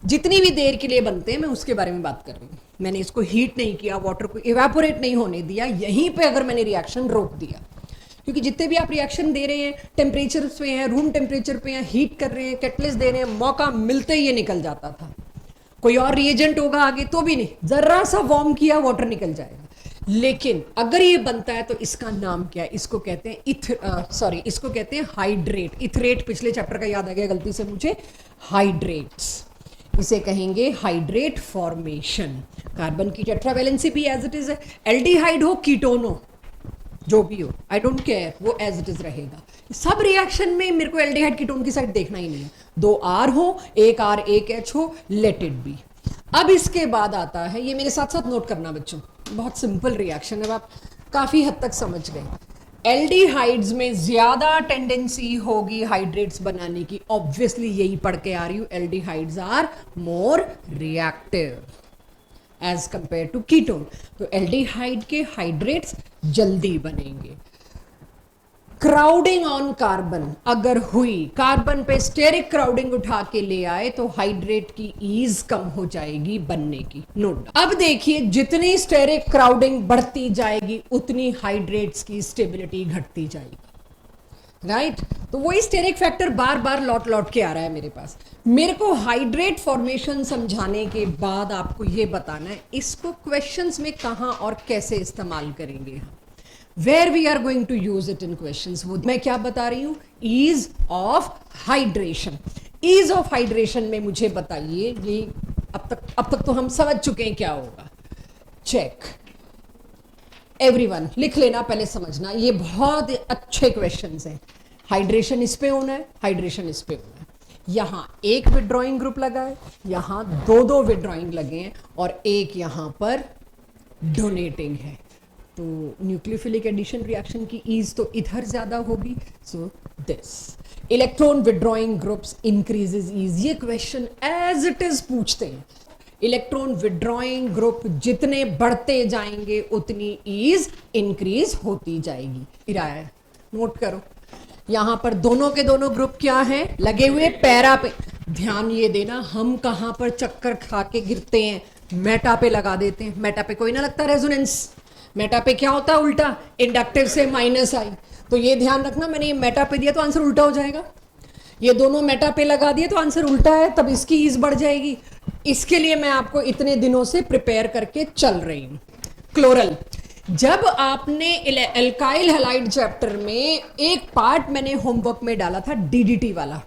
जितनी भी देर के लिए बनते हैं मैं उसके बारे में बात कर रही हूँ। मैंने इसको हीट नहीं किया, वाटर को इवेपोरेट नहीं होने दिया, यहीं पे अगर मैंने रिएक्शन रोक दिया, क्योंकि जितने भी आप रिएक्शन दे रहे हैं टेम्परेचर पे हैं, रूम टेम्परेचर पे हैं, हीट कर रहे हैं, कैटलिस्ट दे रहे हैं, मौका मिलते ही ये निकल जाता था। कोई और रिएजेंट होगा आगे तो भी नहीं, जरा सा वार्म किया वाटर निकल जाएगा। लेकिन अगर ये बनता है तो इसका नाम क्या है? इसको कहते हैं इसको कहते हैं हाइड्रेट। इथरेट पिछले चैप्टर का याद आ गया गलती से मुझे। हाइड्रेट्स, इसे कहेंगे हाइड्रेट फॉर्मेशन। कार्बन की टेट्रावैलेंसी भी एज इट इज है। एल्डिहाइड हो, कीटोन हो, जो भी हो, आई डोंट केयर, वो एज इट इज रहेगा। सब रिएक्शन में मेरे को एल्डिहाइड कीटोन की साइड देखना ही नहीं है। 2 R हो, एक R एक H हो, लेट इट बी। अब इसके बाद आता है, ये मेरे साथ साथ नोट करना बच्चों, बहुत सिंपल रिएक्शन है, आप काफी हद तक समझ गए। एल्डिहाइड्स में ज्यादा टेंडेंसी होगी हाइड्रेट्स बनाने की, ऑब्वियसली यही पढ़ के आ रही हूं। Aldehydes are more reactive as compare to ketone. तो एल्डिहाइड के हाइड्रेट्स जल्दी बनेंगे। क्राउडिंग ऑन कार्बन अगर हुई, कार्बन पे स्टेरिक क्राउडिंग उठा के ले आए, तो हाइड्रेट की ईज कम हो जाएगी बनने की। नोट। अब देखिए, जितनी स्टेरिक क्राउडिंग बढ़ती जाएगी उतनी हाइड्रेट्स की स्टेबिलिटी घटती जाएगी। राइट? तो वही स्टेरिक फैक्टर बार बार लौट लौट के आ रहा है मेरे पास। मेरे को हाइड्रेट फॉर्मेशन समझाने के बाद आपको ये बताना है इसको क्वेश्चंस में कहां और कैसे इस्तेमाल करेंगे हम, where we are going to use it in questions. वो मैं क्या बता रही हूं? Ease of hydration. Ease of hydration में मुझे बताइए, ये अब तक तो हम समझ चुके हैं क्या होगा। चेक एवरीवन, लिख लेना, पहले समझना, ये बहुत अच्छे क्वेश्चंस हैं। हाइड्रेशन इस पे होना है, हाइड्रेशन इस पे होना है। यहां एक विड्रॉइंग ग्रुप लगा है, यहां 2 विड्रॉइंग लगे हैं और एक यहां पर डोनेटिंग है। तो न्यूक्लियोफिलिक एडिशन रिएक्शन की ईज तो इधर ज्यादा होगी। So this electron withdrawing groups increases ease. ये क्वेश्चन एज इट इज पूछते हैं। इलेक्ट्रॉन विड्रॉइंग ग्रुप जितने बढ़ते जाएंगे उतनी ईज इंक्रीज होती जाएगी। नोट करो, यहां पर दोनों के दोनों ग्रुप क्या हैं, लगे हुए पैरा पे। ध्यान ये देना, हम कहां पर चक्कर खा के गिरते हैं, मेटा पे लगा देते हैं। मेटा पे कोई ना लगता रेजोनेंस। मेटा पे क्या होता है उल्टा, इंडक्टिव से माइनस आई। तो ये ध्यान रखना, मैंने ये मेटा पे दिया तो आंसर उल्टा हो जाएगा। ये दोनों मेटा पे लगा दिए तो आंसर उल्टा है, तब इसकी ईज बढ़ जाएगी। इसके लिए मैं आपको इतने दिनों से प्रिपेयर करके चल रही हूं। क्लोरल, जब आपने एल्काइल हैलाइड चैप्टर में एक पार्ट मैंने होमवर्क में डाला था डीडीटी वाला,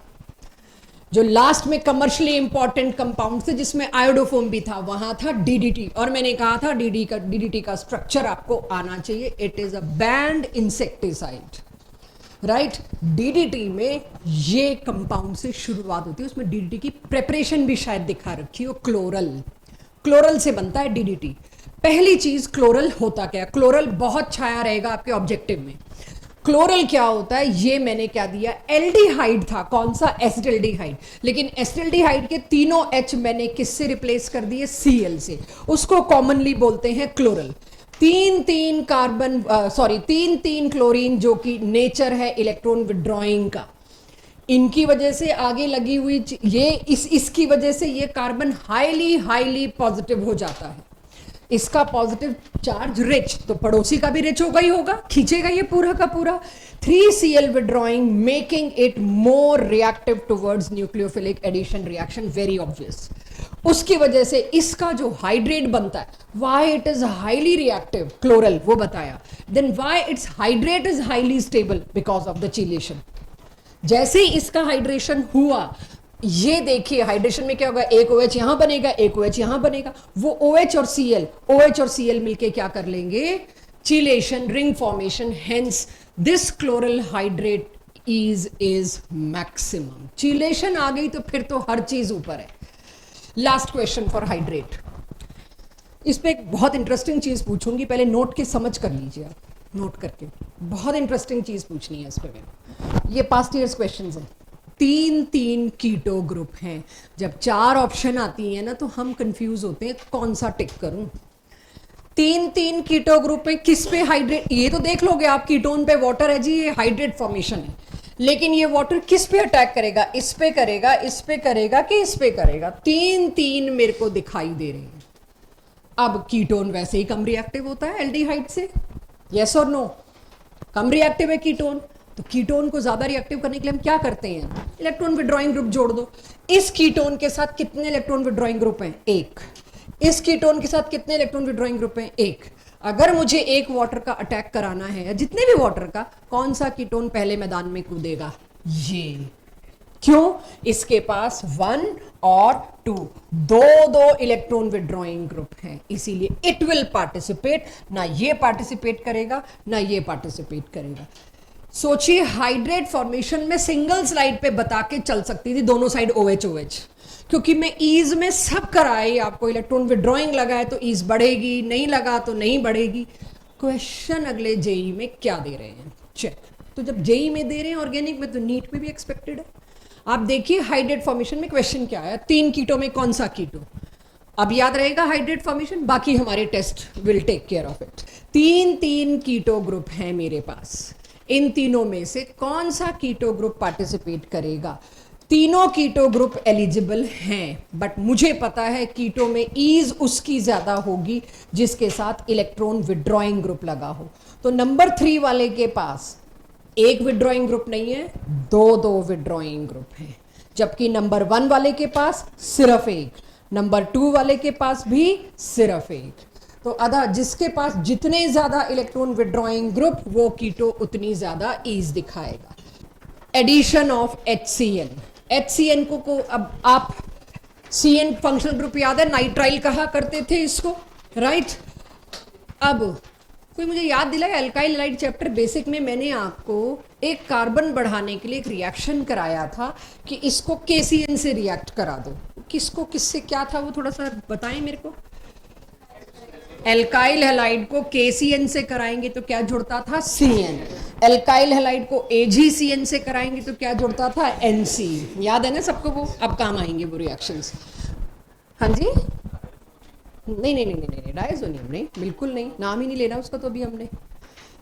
जो लास्ट में कमर्शियली इंपॉर्टेंट कंपाउंड थे जिसमें आयोडोफोम भी था, वहां था डीडीटी। और मैंने कहा था डीडीटी का स्ट्रक्चर आपको आना चाहिए। It is a band insecticide, right. DDT में ये कंपाउंड से शुरुआत होती है, उसमें डीडीटी की प्रेपरेशन भी शायद दिखा रखी हो। क्लोरल, क्लोरल से बनता है डीडीटी। पहली चीज क्लोरल होता क्या, क्लोरल बहुत छाया रहेगा आपके ऑब्जेक्टिव में। क्लोरल क्या होता है, ये मैंने क्या दिया, एल्डिहाइड था। कौन सा, एसिटाल्डिहाइड। लेकिन एसिटाल्डिहाइड के तीनों एच मैंने किससे रिप्लेस कर दिए, सीएल से। उसको कॉमनली बोलते हैं क्लोरल। तीन तीन कार्बन तीन तीन क्लोरीन, जो कि नेचर है इलेक्ट्रॉन विड्रॉइंग का, इनकी वजह से आगे लगी हुई ये इसकी वजह से ये कार्बन हाईली हाईली पॉजिटिव हो जाता है। इसका पॉजिटिव चार्ज रिच, तो पड़ोसी का भी रिच होगा ही होगा, खींचेगा ये पूरा का पूरा। 3Cl withdrawing making it more reactive towards nucleophilic addition reaction, very obvious. उसकी वजह से इसका जो हाइड्रेट बनता है, why it is highly reactive, chloral, वो बताया। Then why it's hydrate is highly stable, because of the chelation. जैसे ही इसका हाइड्रेशन हुआ, ये देखिए हाइड्रेशन में क्या होगा, एक OH यहां बनेगा, एक OH यहां बनेगा। वो OH और Cl मिलके क्या कर लेंगे, chelation, ring formation. Hence this chloral hydrate is maximum. Chelation आ गई तो फिर तो हर चीज ऊपर है। Last question for hydrate. इस पे एक बहुत इंटरेस्टिंग चीज पूछूंगी, पहले नोट के समझ कर लीजिए आप, नोट करके। बहुत इंटरेस्टिंग चीज पूछनी है इस पे मैं। ये पास्ट ईयर्स क्वेश्चंस हैं। तीन तीन कीटो ग्रुप हैं। जब 4 ऑप्शन आती है ना तो हम कंफ्यूज होते हैं कौन सा टिक करूं। तीन तीन कीटो ग्रुप है, किस पे हाइड्रेट, ये तो देख लोगे आप, कीटोन पे वाटर है जी, ये हाइड्रेट फॉर्मेशन है। लेकिन ये वाटर किस पे अटैक करेगा, इस पे करेगा, इस पे करेगा कि इस पे करेगा। तीन तीन मेरे को दिखाई दे रहे हैं। अब कीटोन वैसे ही कम रिएक्टिव होता है एल्डिहाइड से, यस और नो, कम रिएक्टिव है कीटोन। तो कीटोन को ज्यादा रिएक्टिव करने के लिए हम क्या करते हैं, इलेक्ट्रॉन विड्रॉइंग ग्रुप जोड़ दो। इस कीटोन के साथ कितने इलेक्ट्रॉन विड्रॉइंग ग्रुप हैं, एक। इस कीटोन के साथ कितने इलेक्ट्रॉन विड्रॉइंग ग्रुप हैं, एक। अगर मुझे एक वाटर का अटैक कराना है, या जितने भी वाटर का, कौन सा कीटोन पहले मैदान में कूदेगा, ये। क्यों, इसके पास 1 और 2 दो इलेक्ट्रॉन विड्रॉइंग ग्रुप हैं, इसीलिए इट विल पार्टिसिपेट। ना ये पार्टिसिपेट करेगा, ना ये पार्टिसिपेट करेगा। सोचिए हाइड्रेट फॉर्मेशन में सिंगल स्लाइड पे बता के चल सकती थी, दोनों साइड OH, क्योंकि मैं ईज में सब कराई आपको। इलेक्ट्रॉन विड्रॉइंग लगा है तो ईज बढ़ेगी, नहीं लगा तो नहीं बढ़ेगी। क्वेश्चन अगले जेई में क्या दे रहे हैं, चेक। तो जब जेई में दे रहे हैं ऑर्गेनिक में, तो नीट में भी एक्सपेक्टेड है। आप देखिए हाइड्रेट फॉर्मेशन में क्वेश्चन क्या आया, 3 कीटो में कौन सा कीटो। अब याद रहेगा हाइड्रेट फॉर्मेशन, बाकी हमारे test will take care of it. तीन तीन कीटो ग्रुप है मेरे पास, इन तीनों में से कौन सा कीटो ग्रुप पार्टिसिपेट करेगा। तीनों कीटो ग्रुप एलिजिबल हैं, बट मुझे पता है कीटो में ईज उसकी ज्यादा होगी जिसके साथ इलेक्ट्रॉन विड्रॉइंग ग्रुप लगा हो। तो नंबर 3 वाले के पास एक विड्रॉइंग ग्रुप नहीं है, दो विड्रॉइंग ग्रुप हैं। जबकि नंबर 1 वाले के पास सिर्फ एक, नंबर 2 वाले के पास भी सिर्फ एक। तो अदा जिसके पास जितने ज्यादा इलेक्ट्रॉन विड्रॉइंग ग्रुप, वो कीटो उतनी ज्यादा ईज दिखाएगा। एडिशन ऑफ HCN को अब आप CN फंक्शनल ग्रुप याद है, नाइट्राइल कहा करते थे इसको, राइट। अब कोई मुझे याद दिलाए, अल्काइल हैलाइड चैप्टर बेसिक में मैंने आपको एक कार्बन बढ़ाने के लिए एक रिएक्शन कराया था कि इसको KCN से रिएक्ट करा दो। किसको किससे क्या था वो थोड़ा सा बताएं मेरे को। एल्काइल हैलाइड को KCN से कराएंगे तो क्या जुड़ता था, CN। एल्काइल हैलाइड को AgCN से कराएंगे तो क्या जुड़ता था, NC। याद है ना सबको वो, अब काम आएंगे वो रिएक्शंस। हाँ जी, नहीं, डायज़ोनियम नहीं, बिल्कुल नहीं, नाम ही नहीं लेना उसका तो अभी हमने।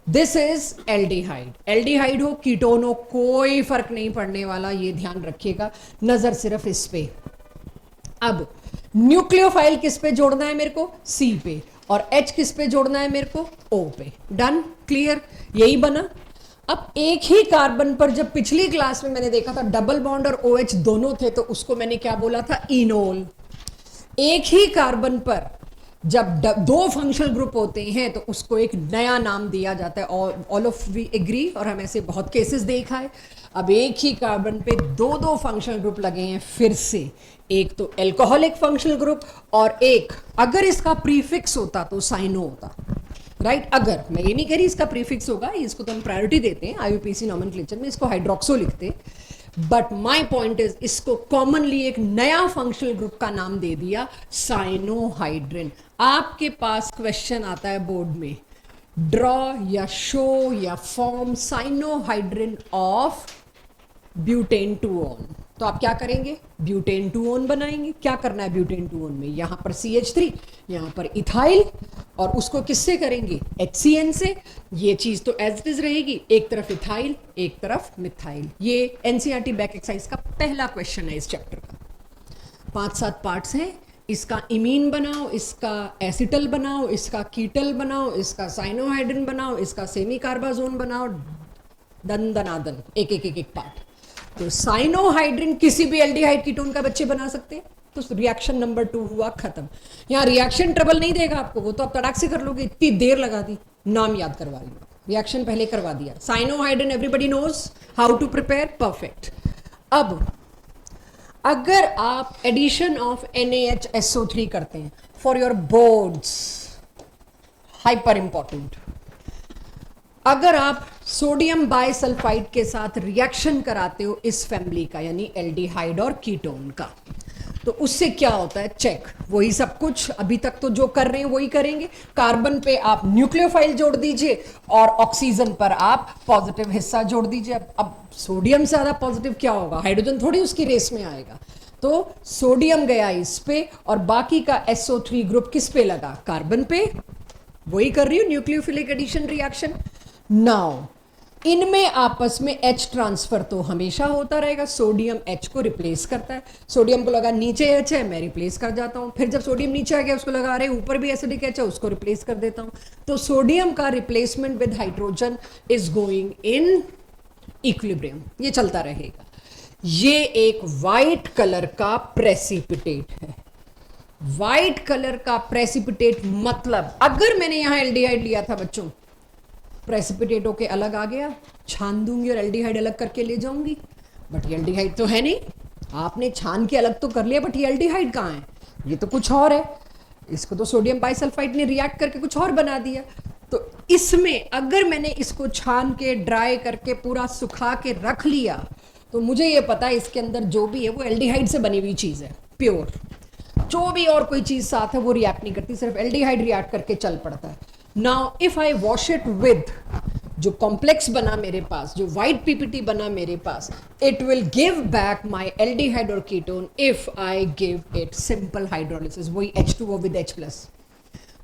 This is aldehyde. एल्डिहाइड हो कीटोन हो कोई फर्क नहीं पड़ने वाला, ये ध्यान रखिएगा, नजर सिर्फ इस पे। अब न्यूक्लियोफाइल किस पे जोड़ना है मेरे को, सी पे, और एच किस पे जोड़ना है मेरे को, ओ पे। डन, क्लियर, यही बना। अब एक ही कार्बन पर, जब पिछली क्लास में मैंने देखा था डबल बॉन्ड और OH दोनों थे, तो उसको मैंने क्या बोला था, इनोल। एक ही कार्बन पर जब दो फंक्शनल ग्रुप होते हैं तो उसको एक नया नाम दिया जाता है, और ऑल ऑफ वी एग्री, और हम ऐसे बहुत केसेस देखा है। अब एक ही कार्बन पे दो दो फंक्शनल ग्रुप लगे हैं, फिर से एक तो एल्कोहलिक फंक्शनल ग्रुप, और एक अगर इसका प्रीफिक्स होता तो साइनो होता, राइट। अगर, मैं ये नहीं कह रही इसका प्रीफिक्स होगा, इसको तो हम प्रायोरिटी देते हैं, IUPAC नॉमेनक्लेचर में इसको हाइड्रोक्सो लिखते, बट माय पॉइंट इज इसको कॉमनली एक नया फंक्शनल ग्रुप का नाम दे दिया, साइनोहाइड्रिन। आपके पास क्वेश्चन आता है बोर्ड में, ड्रॉ या शो या form cyanohydrin of butane 2-on, तो आप क्या करेंगे, ब्यूटेन 2-on बनाएंगे। क्या करना है ब्यूटेन 2-on में, यहां पर CH3, यहां पर इथाइल, और उसको किससे करेंगे, HCN से। ये चीज तो एज इट इज रहेगी, एक तरफ इथाइल एक तरफ मिथाइल। ये NCERT बैक एक्सरसाइज का पहला क्वेश्चन है इस चैप्टर का। 5-7 पार्ट्स हैं, इसका इमीन बनाओ, इसका एसिटल बनाओ, इसका कीटल बनाओ, इसका साइनोहाइड्रिन बनाओ, इसका सेमी कार्बाजोन बनाओ, दन दनादन एक एक एक एक पार्ट। तो साइनोहाइड्रिन किसी भी एल्डिहाइड कीटोन का बच्चे बना सकते हैं। तो रिएक्शन नंबर 2 हुआ खत्म। यहां रिएक्शन ट्रबल नहीं देगा आपको, वो तो आप तड़ाक से कर लोगे, इतनी देर लगा दी, नाम याद करवा लिया, रिएक्शन पहले करवा दिया। Cyanohydrin everybody knows how to prepare, perfect. अब अगर आप एडिशन ऑफ NaHSO3 करते हैं for your boards, hyper important, अगर आप सोडियम बाइसल्फाइड के साथ रिएक्शन कराते हो इस फैमिली का, यानी एल्डिहाइड और कीटोन का, तो उससे क्या होता है, चेक, वही सब कुछ अभी तक तो जो कर रहे हैं वही करेंगे। कार्बन पे आप न्यूक्लियोफाइल जोड़ दीजिए और ऑक्सीजन पर आप पॉजिटिव हिस्सा जोड़ दीजिए। अब सोडियम से ज्यादा पॉजिटिव क्या होगा, हाइड्रोजन थोड़ी उसकी रेस में आएगा। तो सोडियम गया इस पे, और बाकी का SO3 ग्रुप किस पे लगा, कार्बन पे, वही कर रही हूं न्यूक्लियोफिलिक एडिशन रिएक्शन। नाउ इनमें आपस में H ट्रांसफर तो हमेशा होता रहेगा, सोडियम H को रिप्लेस करता है। सोडियम को लगा नीचे H है, मैं रिप्लेस कर जाता हूं, फिर जब सोडियम नीचे आ गया उसको लगा अरे ऊपर भी एसिडिक H है, उसको रिप्लेस कर देता हूं। तो सोडियम का replacement with hydrogen is going in equilibrium, ये चलता रहेगा। ये एक वाइट कलर का प्रेसिपिटेट है। वाइट कलर का प्रेसिपिटेट मतलब, अगर मैंने यहां एल्डिहाइड लिया था बच्चों, प्रेसिपिटेट होके अलग आ गया, छान दूंगी और एल्डिहाइड अलग करके ले जाऊंगी, बट ये एल्डिहाइड तो है नहीं। आपने छान के अलग तो कर लिया, बट ये एल्डिहाइड कहाँ है, ये तो कुछ और है। इसको तो सोडियम बाइसल्फाइड ने रिएक्ट करके कुछ और बना दिया। तो इसमें अगर मैंने इसको छान के ड्राई करके पूरा सुखा के रख लिया, तो मुझे ये पता है इसके अंदर जो भी है वो एल्डिहाइड से बनी हुई चीज है, प्योर। जो भी और कोई चीज साथ है वो रिएक्ट नहीं करती, सिर्फ एल्डिहाइड रिएक्ट करके चल पड़ता है। Now if I wash it with, जो कॉम्प्लेक्स बना मेरे पास, जो व्हाइट PPT बना मेरे पास, it will give back my aldehyde और ketone if I give it simple hydrolysis, वही H2O विद H+।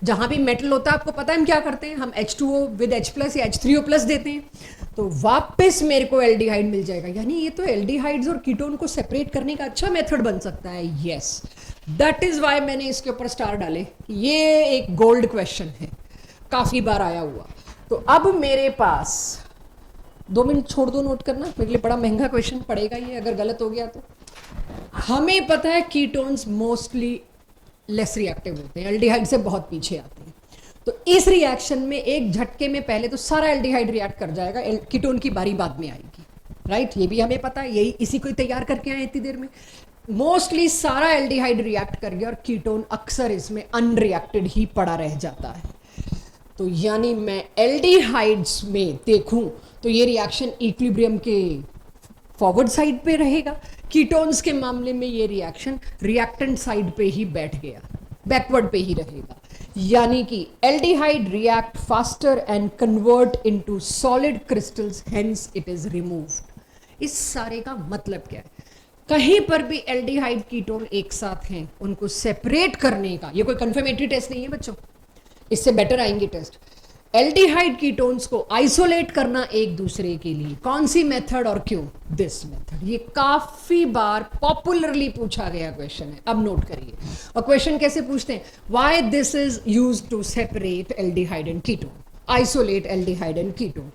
जहां भी मेटल होता है आपको पता है हम क्या करते हैं, हम H2O विद H+ या H3O+ देते हैं, तो वापस मेरे को एल्डिहाइड मिल जाएगा। यानी ये तो एल्डिहाइड्स और कीटोन को सेपरेट करने का अच्छा मेथड बन सकता है। यस, दैट इज वाई मैंने इसके ऊपर स्टार डाले। ये एक गोल्ड क्वेश्चन है, काफी बार आया हुआ। तो अब मेरे पास 2 मिनट छोड़ दो नोट करना, मेरे लिए बड़ा महंगा क्वेश्चन पड़ेगा ये अगर गलत हो गया तो। हमें पता है कीटोन्स मोस्टली लेस रिएक्टिव होते हैं, एल्डिहाइड से बहुत पीछे आते हैं। तो इस रिएक्शन में एक झटके में पहले तो सारा एल्डिहाइड रिएक्ट कर जाएगा, कीटोन की बारी बाद में आएगी, राइट। ये भी हमें पता है, यही इसी को तैयार करके आए इतनी देर में। मोस्टली सारा एल्डिहाइड रिएक्ट कर गया और कीटोन अक्सर इसमें अनरिएक्टेड ही पड़ा रह जाता है। तो यानी मैं एल्डिहाइड्स में देखूं तो ये रिएक्शन इक्विलिब्रियम के फॉरवर्ड साइड पे रहेगा, कीटोन्स के मामले में ये रिएक्शन रिएक्टेंट साइड पे ही बैठ गया, बैकवर्ड पे ही रहेगा। यानी कि aldehyde react faster and convert into solid crystals, hence it is removed. इस सारे का मतलब क्या है, कहीं पर भी एल्डिहाइड कीटोन एक साथ हैं, उनको सेपरेट करने का ये कोई कंफर्मेटरी टेस्ट नहीं है बच्चों, इससे बेटर आएंगे टेस्ट। एल्डिहाइड कीटोन्स को आइसोलेट करना एक दूसरे के लिए, कौन सी मेथड और क्यों? This method. ये काफी बार पॉपुलरली पूछा गया क्वेश्चन है, अब नोट करिए। और क्वेश्चन कैसे पूछते हैं? Why this is used to separate aldehyde and ketone, isolate aldehyde and ketone.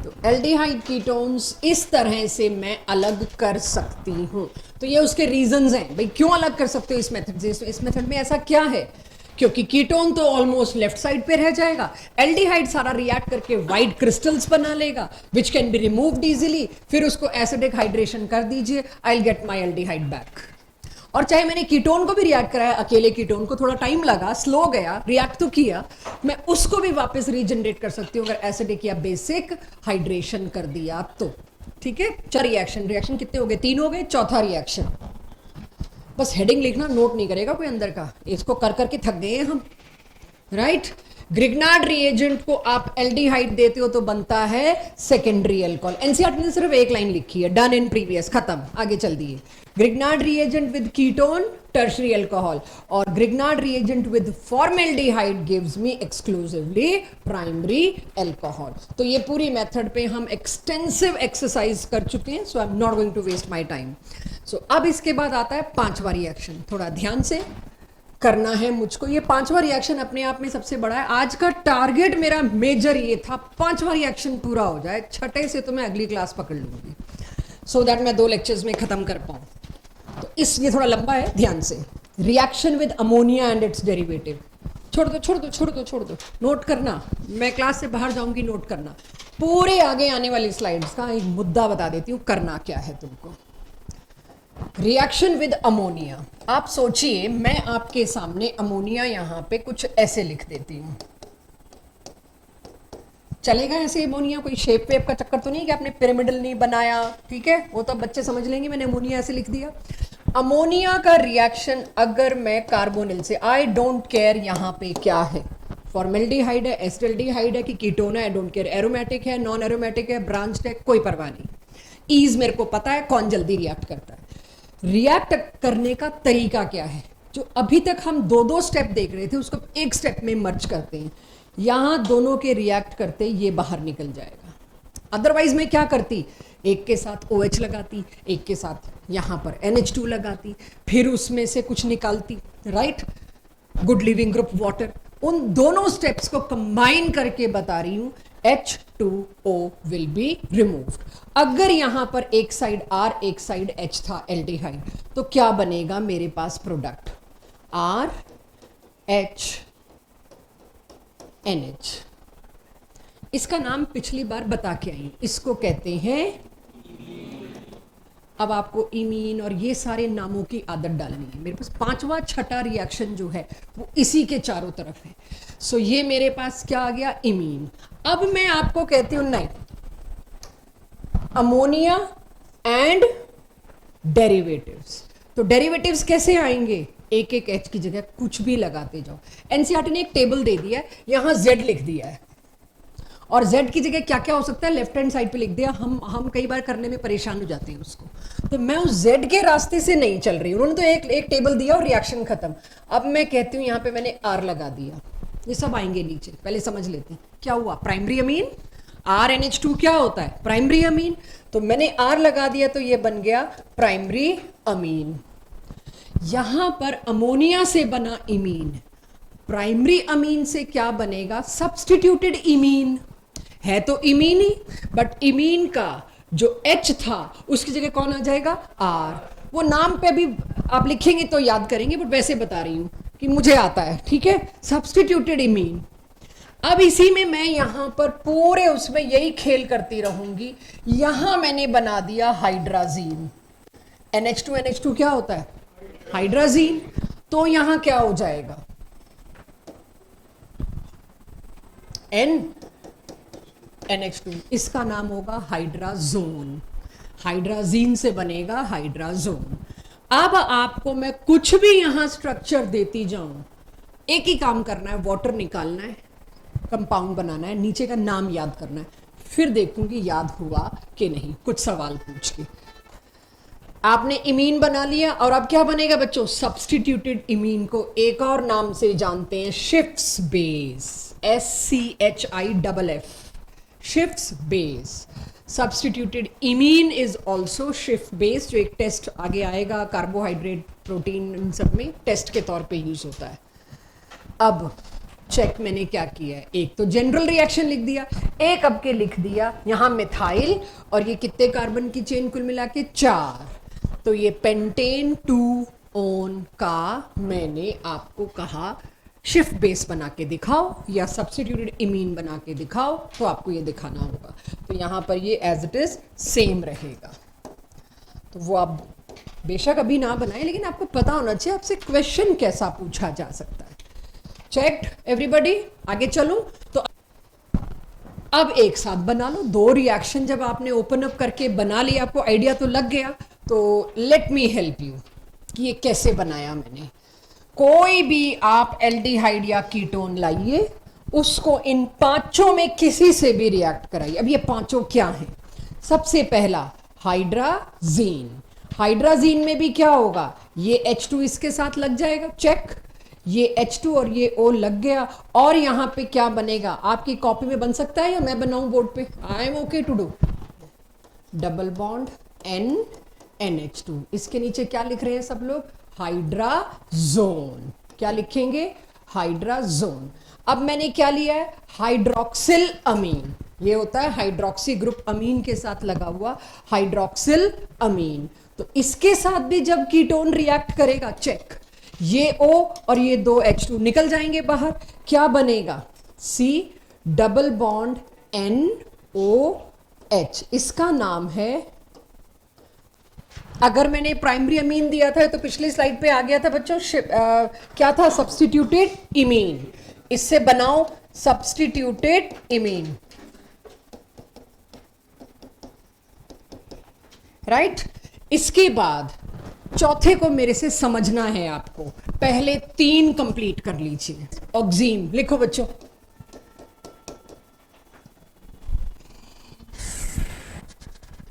तो एल्डिहाइड कीटोन्स इस तरह से मैं अलग कर सकती हूं। तो ये उसके रीजंस हैं, भाई क्यों अलग कर सकते हो इस मेथड से। इस मेथड में ऐसा क्या है? क्योंकि कीटोन तो ऑलमोस्ट लेफ्ट साइड पे रह जाएगा, एल्डिहाइड सारा रिएक्ट करके व्हाइट क्रिस्टल्स बना लेगा which can be removed easily, फिर उसको एसिडिक हाइड्रेशन कर दीजिए, I will get my aldehyde back. और चाहे मैंने कीटोन को भी रिएक्ट कराया, अकेले कीटोन को थोड़ा टाइम लगा, स्लो गया, रिएक्ट तो किया, मैं उसको भी वापस रीजनरेट कर सकती हूँ अगर एसिडिक या बेसिक हाइड्रेशन कर दिया तो। ठीक है, 4 रिएक्शन कितने हो गए? 3 हो गए, चौथा रिएक्शन। बस हेडिंग लिखना, नोट नहीं करेगा कोई अंदर का, इसको कर करके थक गए हैं हम, राइट। ग्रिग्नार्ड रिएजेंट को आप एल्डिहाइड देते हो तो बनता है सेकेंडरी अल्कोहल। एनसीईआरटी ने सिर्फ एक लाइन लिखी है, डन इन प्रीवियस, खत्म, आगे चल दिए। Grignard reagent with ketone tertiary alcohol, और Grignard reagent with formaldehyde gives me exclusively primary alcohol. तो ये पूरी मेथड पे हम एक्सटेंसिव एक्सरसाइज कर चुके हैं, so I am not going to waste my time. So अब इसके बाद आता है 5वां रिएक्शन, थोड़ा ध्यान से करना है मुझको। ये 5वां रिएक्शन अपने आप में सबसे बड़ा है। आज का टारगेट मेरा मेजर ये था, 5वां रिएक्शन पूरा हो जाए, 6ठे से तो मैं अगली क्लास पकड़ लूंगी, सो दैट मैं 2 लेक्चर्स में खत्म कर पाऊं। तो ये थोड़ा लंबा है, ध्यान से। Reaction with ammonia and it's derivative. छोड़ दो, नोट करना, मैं क्लास से बाहर जाऊंगी, नोट करना। पूरे आगे आने वाली स्लाइड्स का एक मुद्दा बता देती हूँ, करना क्या है तुमको। रिएक्शन विद अमोनिया, आप सोचिए मैं आपके सामने अमोनिया यहां पे कुछ ऐसे लिख देती हूं, चलेगा ऐसे? अमोनिया कोई शेप वेप का चक्कर तो नहीं कि आपने पिरामिडल नहीं बनाया, ठीक है, वो तो बच्चे समझ लेंगे, मैंने अमोनिया ऐसे लिख दिया। अमोनिया का रिएक्शन अगर मैं कार्बोनिल से, आई डोंट केयर यहां पे क्या है, फॉर्मेल्डिहाइड है, एसिटाल्डिहाइड है कि कीटोन है, आई डोंट केयर, एरोमेटिक है, नॉन एरोमेटिक है, ब्रांच्ड है, कोई परवाह नहीं। ईज मेरे को पता है कौन जल्दी रिएक्ट करता है। रिएक्ट करने का तरीका क्या है? जो अभी तक हम 2-2 स्टेप देख रहे थे उसको एक स्टेप में मर्ज करते हैं। यहां दोनों के रिएक्ट करते ये बाहर निकल जाएगा। अदरवाइज मैं क्या करती, एक के साथ OH लगाती, एक के साथ यहां पर NH2 लगाती, फिर उसमें से कुछ निकालती, right, good leaving group water. उन दोनों स्टेप्स को कंबाइन करके बता रही हूं, H2O will be removed। अगर यहां पर एक साइड R एक साइड H था एल्डिहाइड, तो क्या बनेगा मेरे पास प्रोडक्ट? R H NH। इसका नाम पिछली बार बता के आई, इसको कहते हैं, अब आपको इमीन और ये सारे नामों की आदत डालनी है। मेरे पास 5वां 6ठा रिएक्शन जो है वो इसी के चारों तरफ है। सो ये मेरे पास क्या आ गया? इमीन। अब मैं आपको कहती हूं नहीं, अमोनिया एंड डेरिवेटिव्स। तो डेरिवेटिव्स कैसे आएंगे? एक एक H की जगह कुछ भी लगाते जाओ। एनसीईआरटी ने एक टेबल दे दिया है, यहां Z लिख दिया है, और Z की जगह क्या क्या हो सकता है लेफ्ट हैंड साइड पे लिख दिया। हम कई बार करने में परेशान हो जाते हैं उसको, तो मैं उस Z के रास्ते से नहीं चल रही। उन्होंने तो एक टेबल दिया और रिएक्शन खत्म। अब मैं कहती हूँ यहाँ पे मैंने R लगा दिया, ये सब आएंगे नीचे। पहले समझ लेते हैं क्या हुआ। प्राइमरी अमीन, RNH2 क्या होता है? Primary amine. तो मैंने R लगा दिया तो ये बन गया प्राइमरी अमीन। यहां पर अमोनिया से बना इमीन, प्राइमरी अमीन से क्या बनेगा? Substituted imine. है तो इमीन ही, बट इमीन का जो H था उसकी जगह कौन आ जाएगा? R। वो नाम पे भी आप लिखेंगे तो याद करेंगे, बट वैसे बता रही हूं कि मुझे आता है, ठीक है। Substituted imine. अब इसी में मैं यहां पर पूरे उसमें यही खेल करती रहूंगी। यहां मैंने बना दिया हाइड्राजीन। NH2 क्या होता है? हाइड्राजीन। तो यहां क्या हो जाएगा? NH2। इसका नाम होगा हाइड्राजोन। हाइड्राजीन से बनेगा हाइड्राजोन। अब आपको मैं कुछ भी यहां स्ट्रक्चर देती जाऊं, एक ही काम करना है, वाटर निकालना है, कंपाउंड बनाना है, नीचे का नाम याद करना है, फिर देखूंगी याद हुआ कि नहीं, कुछ सवाल पूछ के। आपने इमीन बना लिया और अब क्या बनेगा बच्चों, सब्स्टिट्यूटेड इमीन को एक और नाम से जानते हैं Schiff's base, SCHIFF, Schiff's base. Substituted imine is also shift base, जो एक टेस्ट आगे आएगा, कार्बोहाइड्रेट प्रोटीन इन सब में टेस्ट के तौर पे यूज होता है। अब चेक मैंने क्या किया है, एक तो जनरल रिएक्शन लिख दिया, एक अब के लिख दिया यहां मिथाइल, और ये कितने कार्बन की चेन कुल मिला के 4, तो ये पेंटेन 2 ओन का मैंने आपको कहा शिफ्ट बेस बना के दिखाओ या सब्स्टिट्यूटेड इमीन बना के दिखाओ, तो आपको ये दिखाना होगा। तो यहां पर ये एज इट इज सेम रहेगा, तो वो आप बेशक अभी ना बनाए, लेकिन आपको पता होना चाहिए आपसे क्वेश्चन कैसा पूछा जा सकता है। चेक्ड एवरीबॉडी, आगे चलूं तो अब एक साथ बना लो दो रिएक्शन। जब आपने ओपन अप करके बना लिया, आपको आइडिया तो लग गया, तो लेट मी हेल्प यू कि ये कैसे बनाया मैंने। कोई भी आप एल्डिहाइड या कीटोन लाइए, उसको इन पांचों में किसी से भी रिएक्ट कराइए। अब ये पांचों क्या हैं? सबसे पहला हाइड्राजीन, हाइड्राजीन में भी क्या होगा, ये H2 इसके साथ लग जाएगा, चेक, ये H2 और ये O लग गया, और यहां पे क्या बनेगा, आपकी कॉपी में बन सकता है या मैं बनाऊं बोर्ड पे, I am okay to do, double bond NH2, इसके नीचे क्या लिख रहे हैं सब लोग, हाइड्राजोन, क्या लिखेंगे, हाइड्राजोन। अब मैंने क्या लिया है, हाइड्रोक्सिल अमीन, ये होता है हाइड्रोक्सी ग्रुप अमीन के साथ लगा हुआ हाइड्रोक्सिल अमीन, तो इसके साथ भी जब कीटोन रिएक्ट करेगा, चेक, ये O और ये दो H2 निकल जाएंगे बाहर, क्या बनेगा, C डबल बॉन्ड NOH, इसका नाम है, अगर मैंने प्राइमरी अमीन दिया था तो पिछली स्लाइड पे आ गया था बच्चों, क्या था, सब्स्टिट्यूटेड इमीन, इससे बनाओ सब्स्टिट्यूटेड इमीन, राइट। इसके बाद चौथे को मेरे से समझना है आपको, पहले 3 कंप्लीट कर लीजिए। ऑक्सीन लिखो बच्चों,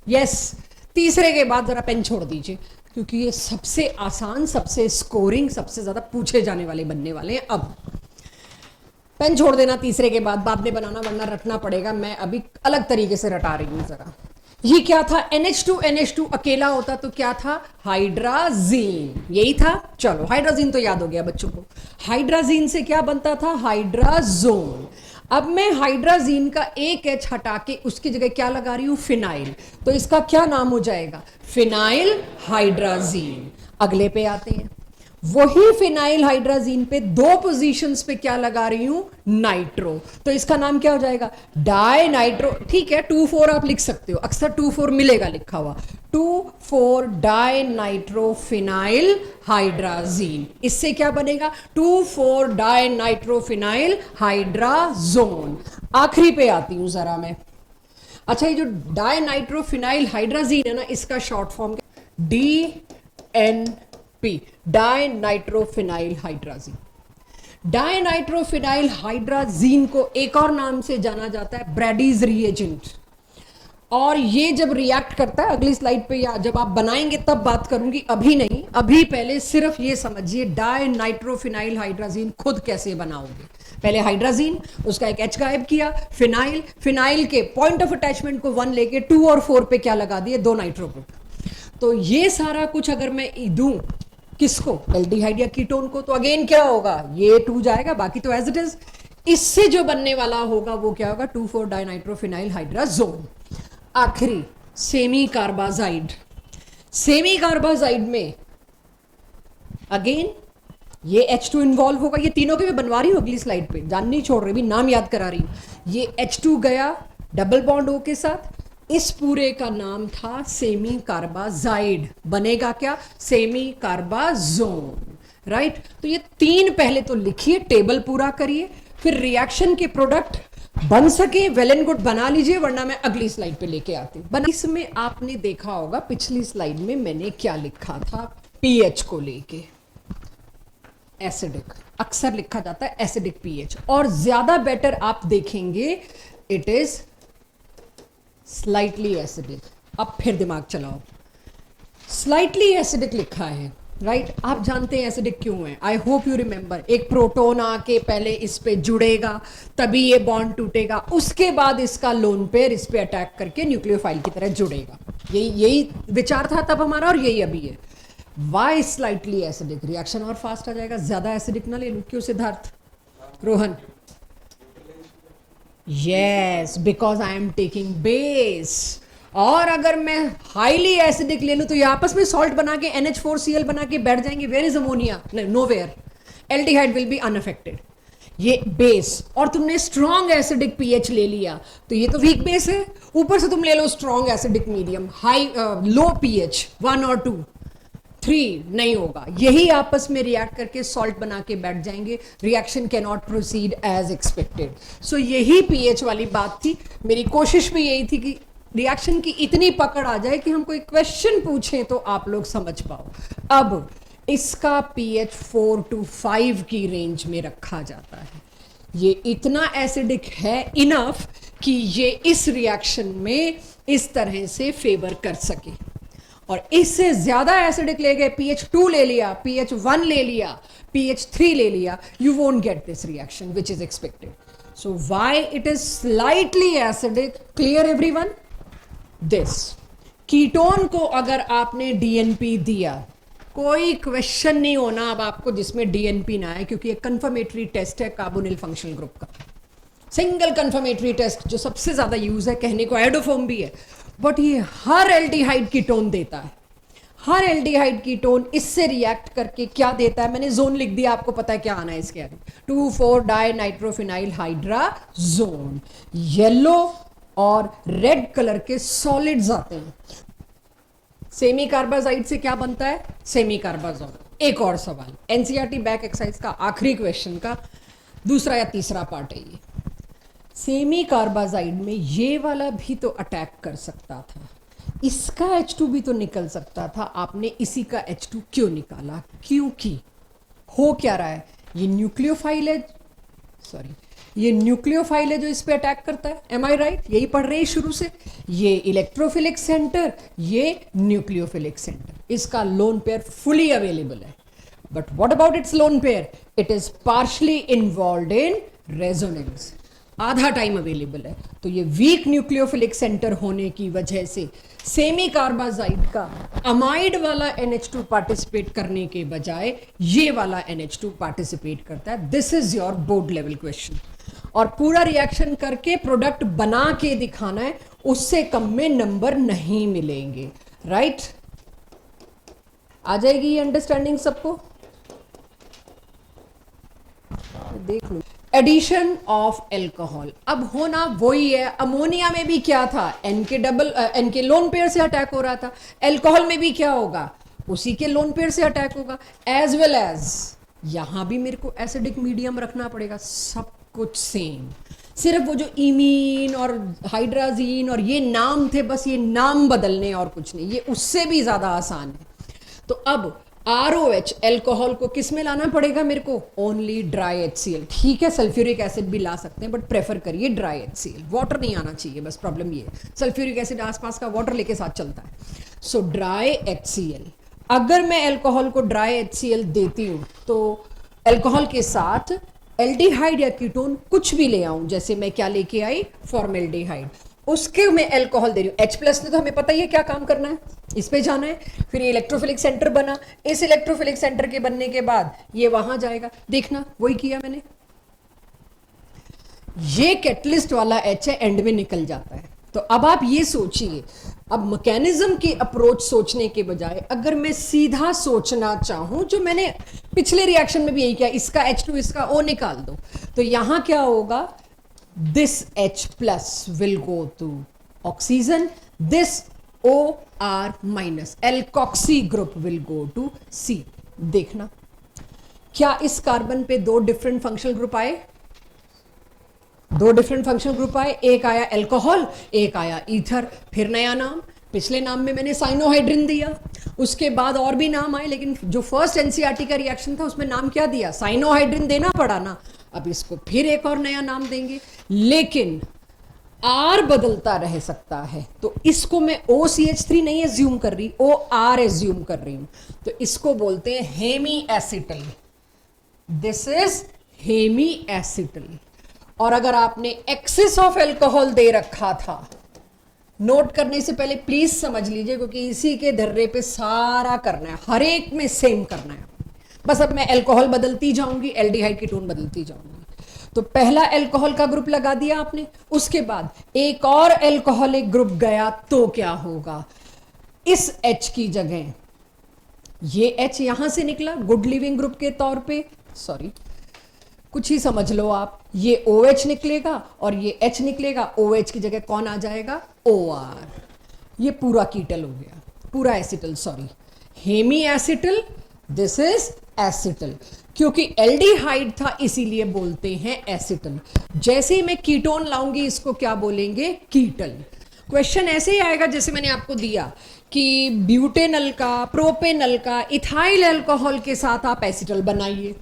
यस, तीसरे के बाद जरा पेन छोड़ दीजिए, क्योंकि ये सबसे आसान, सबसे स्कोरिंग, सबसे ज्यादा पूछे जाने वाले बनने वाले हैं। अब पेन छोड़ देना तीसरे के बाद में बनाना, वरना रटना पड़ेगा, मैं अभी अलग तरीके से रटा रही हूं जरा। ये क्या था, NH2 अकेला होता तो क्या था, हाइड्राजीन, यही था। चलो हाइड्राजीन तो याद हो गया बच्चों को, हाइड्राजीन से क्या बनता था, हाइड्राजोन। अब मैं हाइड्राजीन का एक H हटा के उसकी जगह क्या लगा रही हूं, फिनाइल, तो इसका क्या नाम हो जाएगा, फिनाइल हाइड्राजीन। अगले पे आते हैं, वही फिनाइल हाइड्राजीन पे 2 पोजीशंस पे क्या लगा रही हूं, नाइट्रो, तो इसका नाम क्या हो जाएगा, डाई नाइट्रो, ठीक है, 2,4 आप लिख सकते हो, अक्सर 2,4 मिलेगा लिखा हुआ, 2,4 डाई नाइट्रो फिनाइल हाइड्राजीन। इससे क्या बनेगा, 2,4 डाई नाइट्रो फिनाइल हाइड्राजोन। आखिरी पे आती हूं जरा मैं, अच्छा ये जो डाई नाइट्रो फिनाइल हाइड्राजीन है ना, इसका short form DNP, di nitrophenyl hydrazine. Di nitrophenyl hydrazine को एक और नाम से जाना जाता है ब्रैडीज रिएजेंट, और ये जब रिएक्ट करता है, अगली स्लाइड पे या जब आप बनाएंगे तब बात करूंगी, अभी नहीं, अभी पहले सिर्फ ये समझिए डाई नाइट्रोफिनाइल हाइड्राजीन खुद कैसे बनाओगे। पहले हाइड्राजीन, उसका एक H गायब किया, फिनाइल, फिनाइल के पॉइंट ऑफ अटैचमेंट को 1 लेके 2 और 4 पे क्या लगा दिए, 2 नाइट्रो ग्रुप। तो ये सारा कुछ अगर मैं दूं किसको, एल्डिहाइड या कीटोन को, तो अगेन क्या होगा, ये 2 जाएगा, बाकी तो एज इट इज। इससे जो बनने वाला होगा वो क्या होगा, 2,4 डाइनाइट्रोफिनाइल हाइड्राजोन। आखिरी सेमी कार्बाजाइड, सेमी कार्बाजाइड में अगेन ये H2 इन्वॉल्व होगा, ये तीनों के मैं बनवा रही हूं अगली स्लाइड पे, जान नहीं छोड़ रही भी, नाम याद करा रही हूं। ये H2 गया डबल बॉन्ड O के साथ, इस पूरे का नाम था सेमी कार्बाजाइड, बनेगा क्या, सेमी कार्बाजोन, राइट। तो ये 3 पहले तो लिखिए, टेबल पूरा करिए, फिर रिएक्शन के प्रोडक्ट बन सके वेल एंड गुड बना लीजिए, वरना मैं अगली स्लाइड पे लेके आती हूं। इसमें आपने देखा होगा पिछली स्लाइड में मैंने क्या लिखा था, पीएच को लेके, एसिडिक, अक्सर लिखा जाता है एसिडिक पीएच, और ज्यादा बेटर आप देखेंगे इट इज स्लाइटली एसिडिक। अब फिर दिमाग चलाओ, स्लाइटली एसिडिक लिखा है, राइट आप जानते हैं एसिडिक क्यों है, आई होप यू रिमेंबर, एक प्रोटोन आके पहले इस पे जुड़ेगा, तभी ये बॉन्ड टूटेगा, उसके बाद इसका लोन पेयर इस पे अटैक करके न्यूक्लियोफाइल की तरह जुड़ेगा। यही विचार था तब हमारा और यही अभी है। वाई स्लाइटली एसिडिक, रिएक्शन और फास्ट आ जाएगा, ज्यादा एसिडिक ना ले लूं, क्यों Siddharth? Rohan? Yes, because I am taking base. और अगर मैं हाईली एसिडिक ले लूं तो ये आपस में सॉल्ट बना के NH4Cl बना के बैठ जाएंगे। Where is ammonia? No where. Aldehyde will be unaffected. ये बेस, और तुमने स्ट्रॉन्ग एसिडिक पीएच ले लिया तो ये तो वीक बेस है, ऊपर से तुम ले लो strong acidic medium, high low pH 1 और 2 3 नहीं होगा, यही आपस में रिएक्ट करके सॉल्ट बना के बैठ जाएंगे। Reaction can not proceed as expected. So यही पीएच वाली बात थी। मेरी कोशिश भी यही थी कि रिएक्शन की इतनी पकड़ आ जाए कि हम कोई क्वेश्चन पूछें तो आप लोग समझ पाओ। अब इसका पीएच 4 to 5 की रेंज में रखा जाता है। ये इतना एसिडिक है इनफ कि ये इस रिएक्शन में इस तरह से फेवर कर सके, और इससे ज्यादा एसिडिक ले गए, pH 2 ले लिया, pH 1 ले लिया, pH 3 ले लिया, you won't get this reaction which is expected. So why it is slightly acidic? Clear everyone? This ketone को अगर आपने DNP दिया, कोई क्वेश्चन नहीं होना अब आपको जिसमें DNP ना आए, क्योंकि एक कंफर्मेटरी टेस्ट है कार्बोनिल फंक्शनल ग्रुप का, सिंगल कंफर्मेटरी टेस्ट जो सबसे ज्यादा यूज है, कहने को आयोडोफोम भी है, बट ये हर एल्डिहाइड कीटोन देता है। हर एल्डिहाइड कीटोन इससे रिएक्ट करके क्या देता है, मैंने जोन लिख दिया, आपको पता है क्या आना है इसके आगे, 2,4 डाई नाइट्रोफिनाइल हाइड्राजोन। येलो और रेड कलर के सॉलिड्स आते हैं। सेमी कार्बाजाइड से क्या बनता है? सेमी कार्बाजोल। एक और सवाल, एनसीईआरटी बैक एक्सरसाइज का आखिरी क्वेश्चन का दूसरा या तीसरा पार्ट है ये। सेमी कार्बाजाइड में ये वाला भी तो अटैक कर सकता था, इसका H2 भी तो निकल सकता था, आपने इसी का H2 क्यों निकाला? क्योंकि हो क्या रहा है, ये न्यूक्लियोफाइल है, सॉरी ये न्यूक्लियोफाइल है जो इस पे अटैक करता है। एम आई राइट? यही पढ़ रहे हैं शुरू से। ये इलेक्ट्रोफिलिक सेंटर, ये न्यूक्लियोफिलिक सेंटर, इसका लोन पेयर फुली अवेलेबल है। But what about it's lone pair? It is partially involved in resonance, आधा टाइम अवेलेबल है। तो ये वीक न्यूक्लियोफिलिक सेंटर होने की वजह से सेमी कार्बाजाइड का अमाइड वाला NH2 पार्टिसिपेट करने के बजाय ये वाला NH2 पार्टिसिपेट करता है। This is your board level question, और पूरा रिएक्शन करके प्रोडक्ट बना के दिखाना है, उससे कम में नंबर नहीं मिलेंगे। राइट? आ जाएगी ये अंडरस्टैंडिंग सबको? देख लो, एडिशन ऑफ एल्कोहल अब होना वही है। अमोनिया में भी क्या था, एन के लोन पेयर से अटैक हो रहा था, एल्कोहल में भी क्या होगा, उसी के लोन पेयर से अटैक होगा। एज वेल एज यहां भी मेरे को एसिडिक मीडियम रखना पड़ेगा, सब कुछ सेम, सिर्फ वो जो इमीन और हाइड्राजीन और ये नाम थे, बस ये नाम बदलने और कुछ नहीं, ये उससे भी ज्यादा आसान है। तो अब ROH एल्कोहल को किस में लाना पड़ेगा मेरे को? Only dry HCl। ठीक है, सल्फ्यूरिक एसिड भी ला सकते हैं, बट प्रेफर करिए ड्राई HCl। वाटर नहीं आना चाहिए, बस प्रॉब्लम ये है सल्फ्यूरिक एसिड आसपास का वाटर लेके साथ चलता है। सो ड्राई HCl, अगर मैं एल्कोहल को ड्राई HCl देती हूं तो एल्कोहल के साथ एल्डिहाइड या कीटोन कुछ भी ले आऊं, जैसे मैं क्या लेके आई, फॉर्मेल्डिहाइड, उसके मैं एल्कोहल दे रही हूं। H+ ने तो हमें पता ही है क्या काम करना है, इस पे जाना है। फिर ये इलेक्ट्रोफिलिक सेंटर बना, इस इलेक्ट्रोफिलिक सेंटर के बनने के बाद ये वहां जाएगा, देखना वही किया मैंने। ये कैटलिस्ट वाला H है, एंड में निकल जाता है। तो अब आप ये सोचिए, अब मैकेनिज्म की अप्रोच सोचने के बजाय अगर मैं सीधा सोचना चाहूं, जो मैंने पिछले रिएक्शन में भी यही किया, इसका H2 इसका O निकाल दो, तो यहां क्या होगा, this H+ will go to oxygen, this OR- alkoxy group will go to C। देखना क्या इस कार्बन पे दो डिफरेंट फंक्शनल ग्रुप आए, दो डिफरेंट फंक्शनल ग्रुप आए, एक आया एल्कोहल, एक आया ईथर। फिर नया नाम, पिछले नाम में मैंने साइनोहाइड्रिन दिया, उसके बाद और भी नाम आए, लेकिन जो फर्स्ट एनसीईआरटी का रिएक्शन था उसमें नाम क्या दिया, साइनोहाइड्रिन देना पड़ा ना। अब इसको फिर एक और नया नाम देंगे, लेकिन आर बदलता रह सकता है, तो इसको मैं OCH3 नहीं एज्यूम कर रही, OR एज्यूम कर रही हूं, तो इसको बोलते हैं hemiacetal. This is hemiacetal. और अगर आपने एक्सेस ऑफ एल्कोहल दे रखा था, नोट करने से पहले प्लीज समझ लीजिए, क्योंकि इसी के धर्रे पे सारा करना है, हर एक में सेम करना है। बस अब मैं एल्कोहल बदलती जाऊंगी, एल्डिहाइड कीटोन बदलती जाऊंगी। तो पहला एल्कोहल का ग्रुप लगा दिया आपने, उसके बाद एक और एल्कोहलिक ग्रुप गया तो क्या होगा, इस H की जगह ये H यहां से निकला गुड लिविंग ग्रुप के तौर पे, सॉरी कुछ ही समझ लो आप, ये OH निकलेगा और ये H निकलेगा, OH की जगह कौन आ जाएगा, OR। ये पूरा कीटल हो गया, पूरा acetal, sorry hemiacetal, this is acetal. क्योंकि एल्डिहाइड था इसीलिए बोलते हैं एसिटल। जैसे ही मैं कीटोन लाऊंगी इसको क्या बोलेंगे, कीटल। क्वेश्चन ऐसे ही आएगा जैसे मैंने आपको दिया कि ब्यूटेनल का, प्रोपेनल का, इथाइल अल्कोहल के साथ आप एसिटल बनाइए।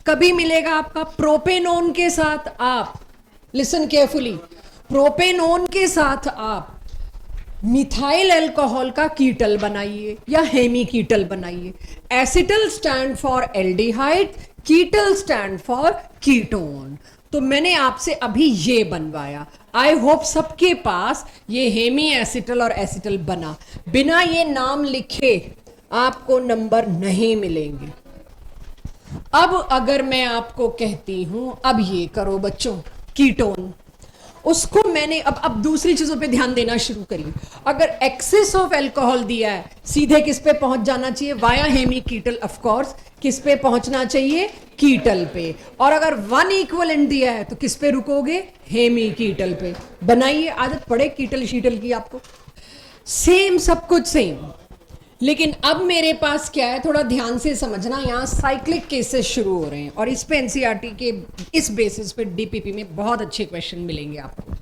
कभी मिलेगा आपका प्रोपेनोन के साथ, आप लिसन केयरफुली, प्रोपेनोन के साथ आप मिथाइल अल्कोहल का कीटल बनाइए या हेमी कीटल बनाइए। Acetal stand for aldehyde, ketal stand for ketone. तो मैंने आपसे अभी ये बनवाया, आई होप सबके पास ये हेमी एसिटल और एसिटल बना। बिना ये नाम लिखे आपको नंबर नहीं मिलेंगे। अब अगर मैं आपको कहती हूं अब ये करो बच्चों, कीटोन, उसको मैंने अब दूसरी चीजों पे ध्यान देना शुरू करिए। अगर एक्सेस ऑफ अल्कोहल दिया है, सीधे किस पे पहुंच जाना चाहिए, via hemiketal, of course किस पे पहुंचना चाहिए, कीटल पे। और अगर 1 इक्वलेंट दिया है तो किस पे रुकोगे, हेमी कीटल पे। बनाइए, आदत पड़े कीटल शीटल की आपको, सेम सब कुछ सेम। लेकिन अब मेरे पास क्या है, थोड़ा ध्यान से समझना, यहाँ साइक्लिक केसेस शुरू हो रहे हैं और इस पे एनसीईआरटी के इस बेसिस पे डीपीपी में बहुत अच्छे क्वेश्चन मिलेंगे आपको।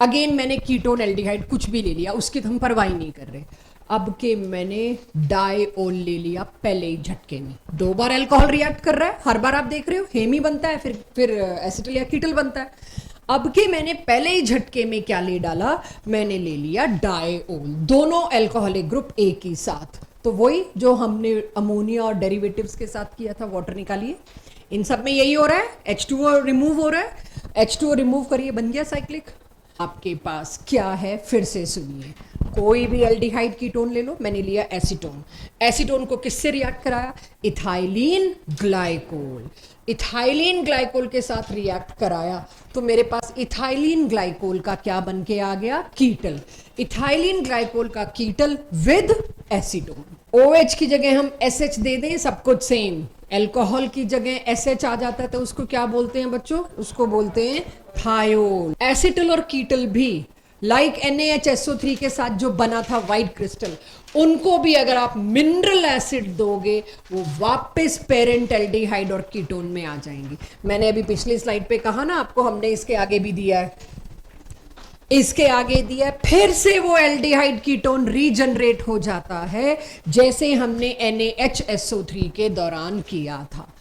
अगेन मैंने कीटोन एल्डिहाइड कुछ भी ले लिया, उसकी तो हम परवाही नहीं कर रहे। अब के मैंने डाइओल ले लिया पहले ही झटके में, 2 बार अल्कोहल रिएक्ट कर रहा है, हर बार आप देख रहे हो हेमी बनता है, फिर एसिटल या कीटल बनता है। अब के मैंने पहले ही झटके में क्या ले डाला, मैंने ले लिया डाइओल, दोनों अल्कोहलिक ग्रुप एक ही साथ। तो वही जो हमने अमोनिया और डेरिवेटिव्स के साथ किया था, वाटर निकालिए, इन सब में यही हो रहा है, H2O रिमूव हो रहा है, H2O रिमूव करिए, बन गया साइक्लिक। आपके पास क्या है, फिर से सुनिए, कोई भी एल्डिहाइड कीटोन ले लो, मैंने लिया एसीटोन। एसीटोन को किससे रिएक्ट कराया, इथाइलिन ग्लाइकोल। इथाइलिन ग्लाइकोल के साथ रिएक्ट कराया तो मेरे पास इथाइलिन ग्लाइकोल का क्या बन के आ गया, कीटल। इथाइलिन ग्लाइकोल का कीटल विद एसीटोन। OH की जगह हम SH दे दें, सब कुछ सेम। अल्कोहल की जगह SH आ जाता है तो उसको क्या बोलते हैं बच्चों, उसको बोलते हैं थायोल। एसिटल और कीटल भी लाइक NaHSO3 के साथ जो बना था व्हाइट क्रिस्टल, उनको भी अगर आप मिनरल एसिड दोगे वो वापस पेरेंट एल्डिहाइड और कीटोन में आ जाएंगे। मैंने अभी पिछली स्लाइड पे कहा ना आपको, हमने इसके आगे भी दिया है, इसके आगे दिया है, फिर से वो एल्डिहाइड कीटोन रीजनरेट हो जाता है जैसे हमने NaHSO3 के दौरान किया था।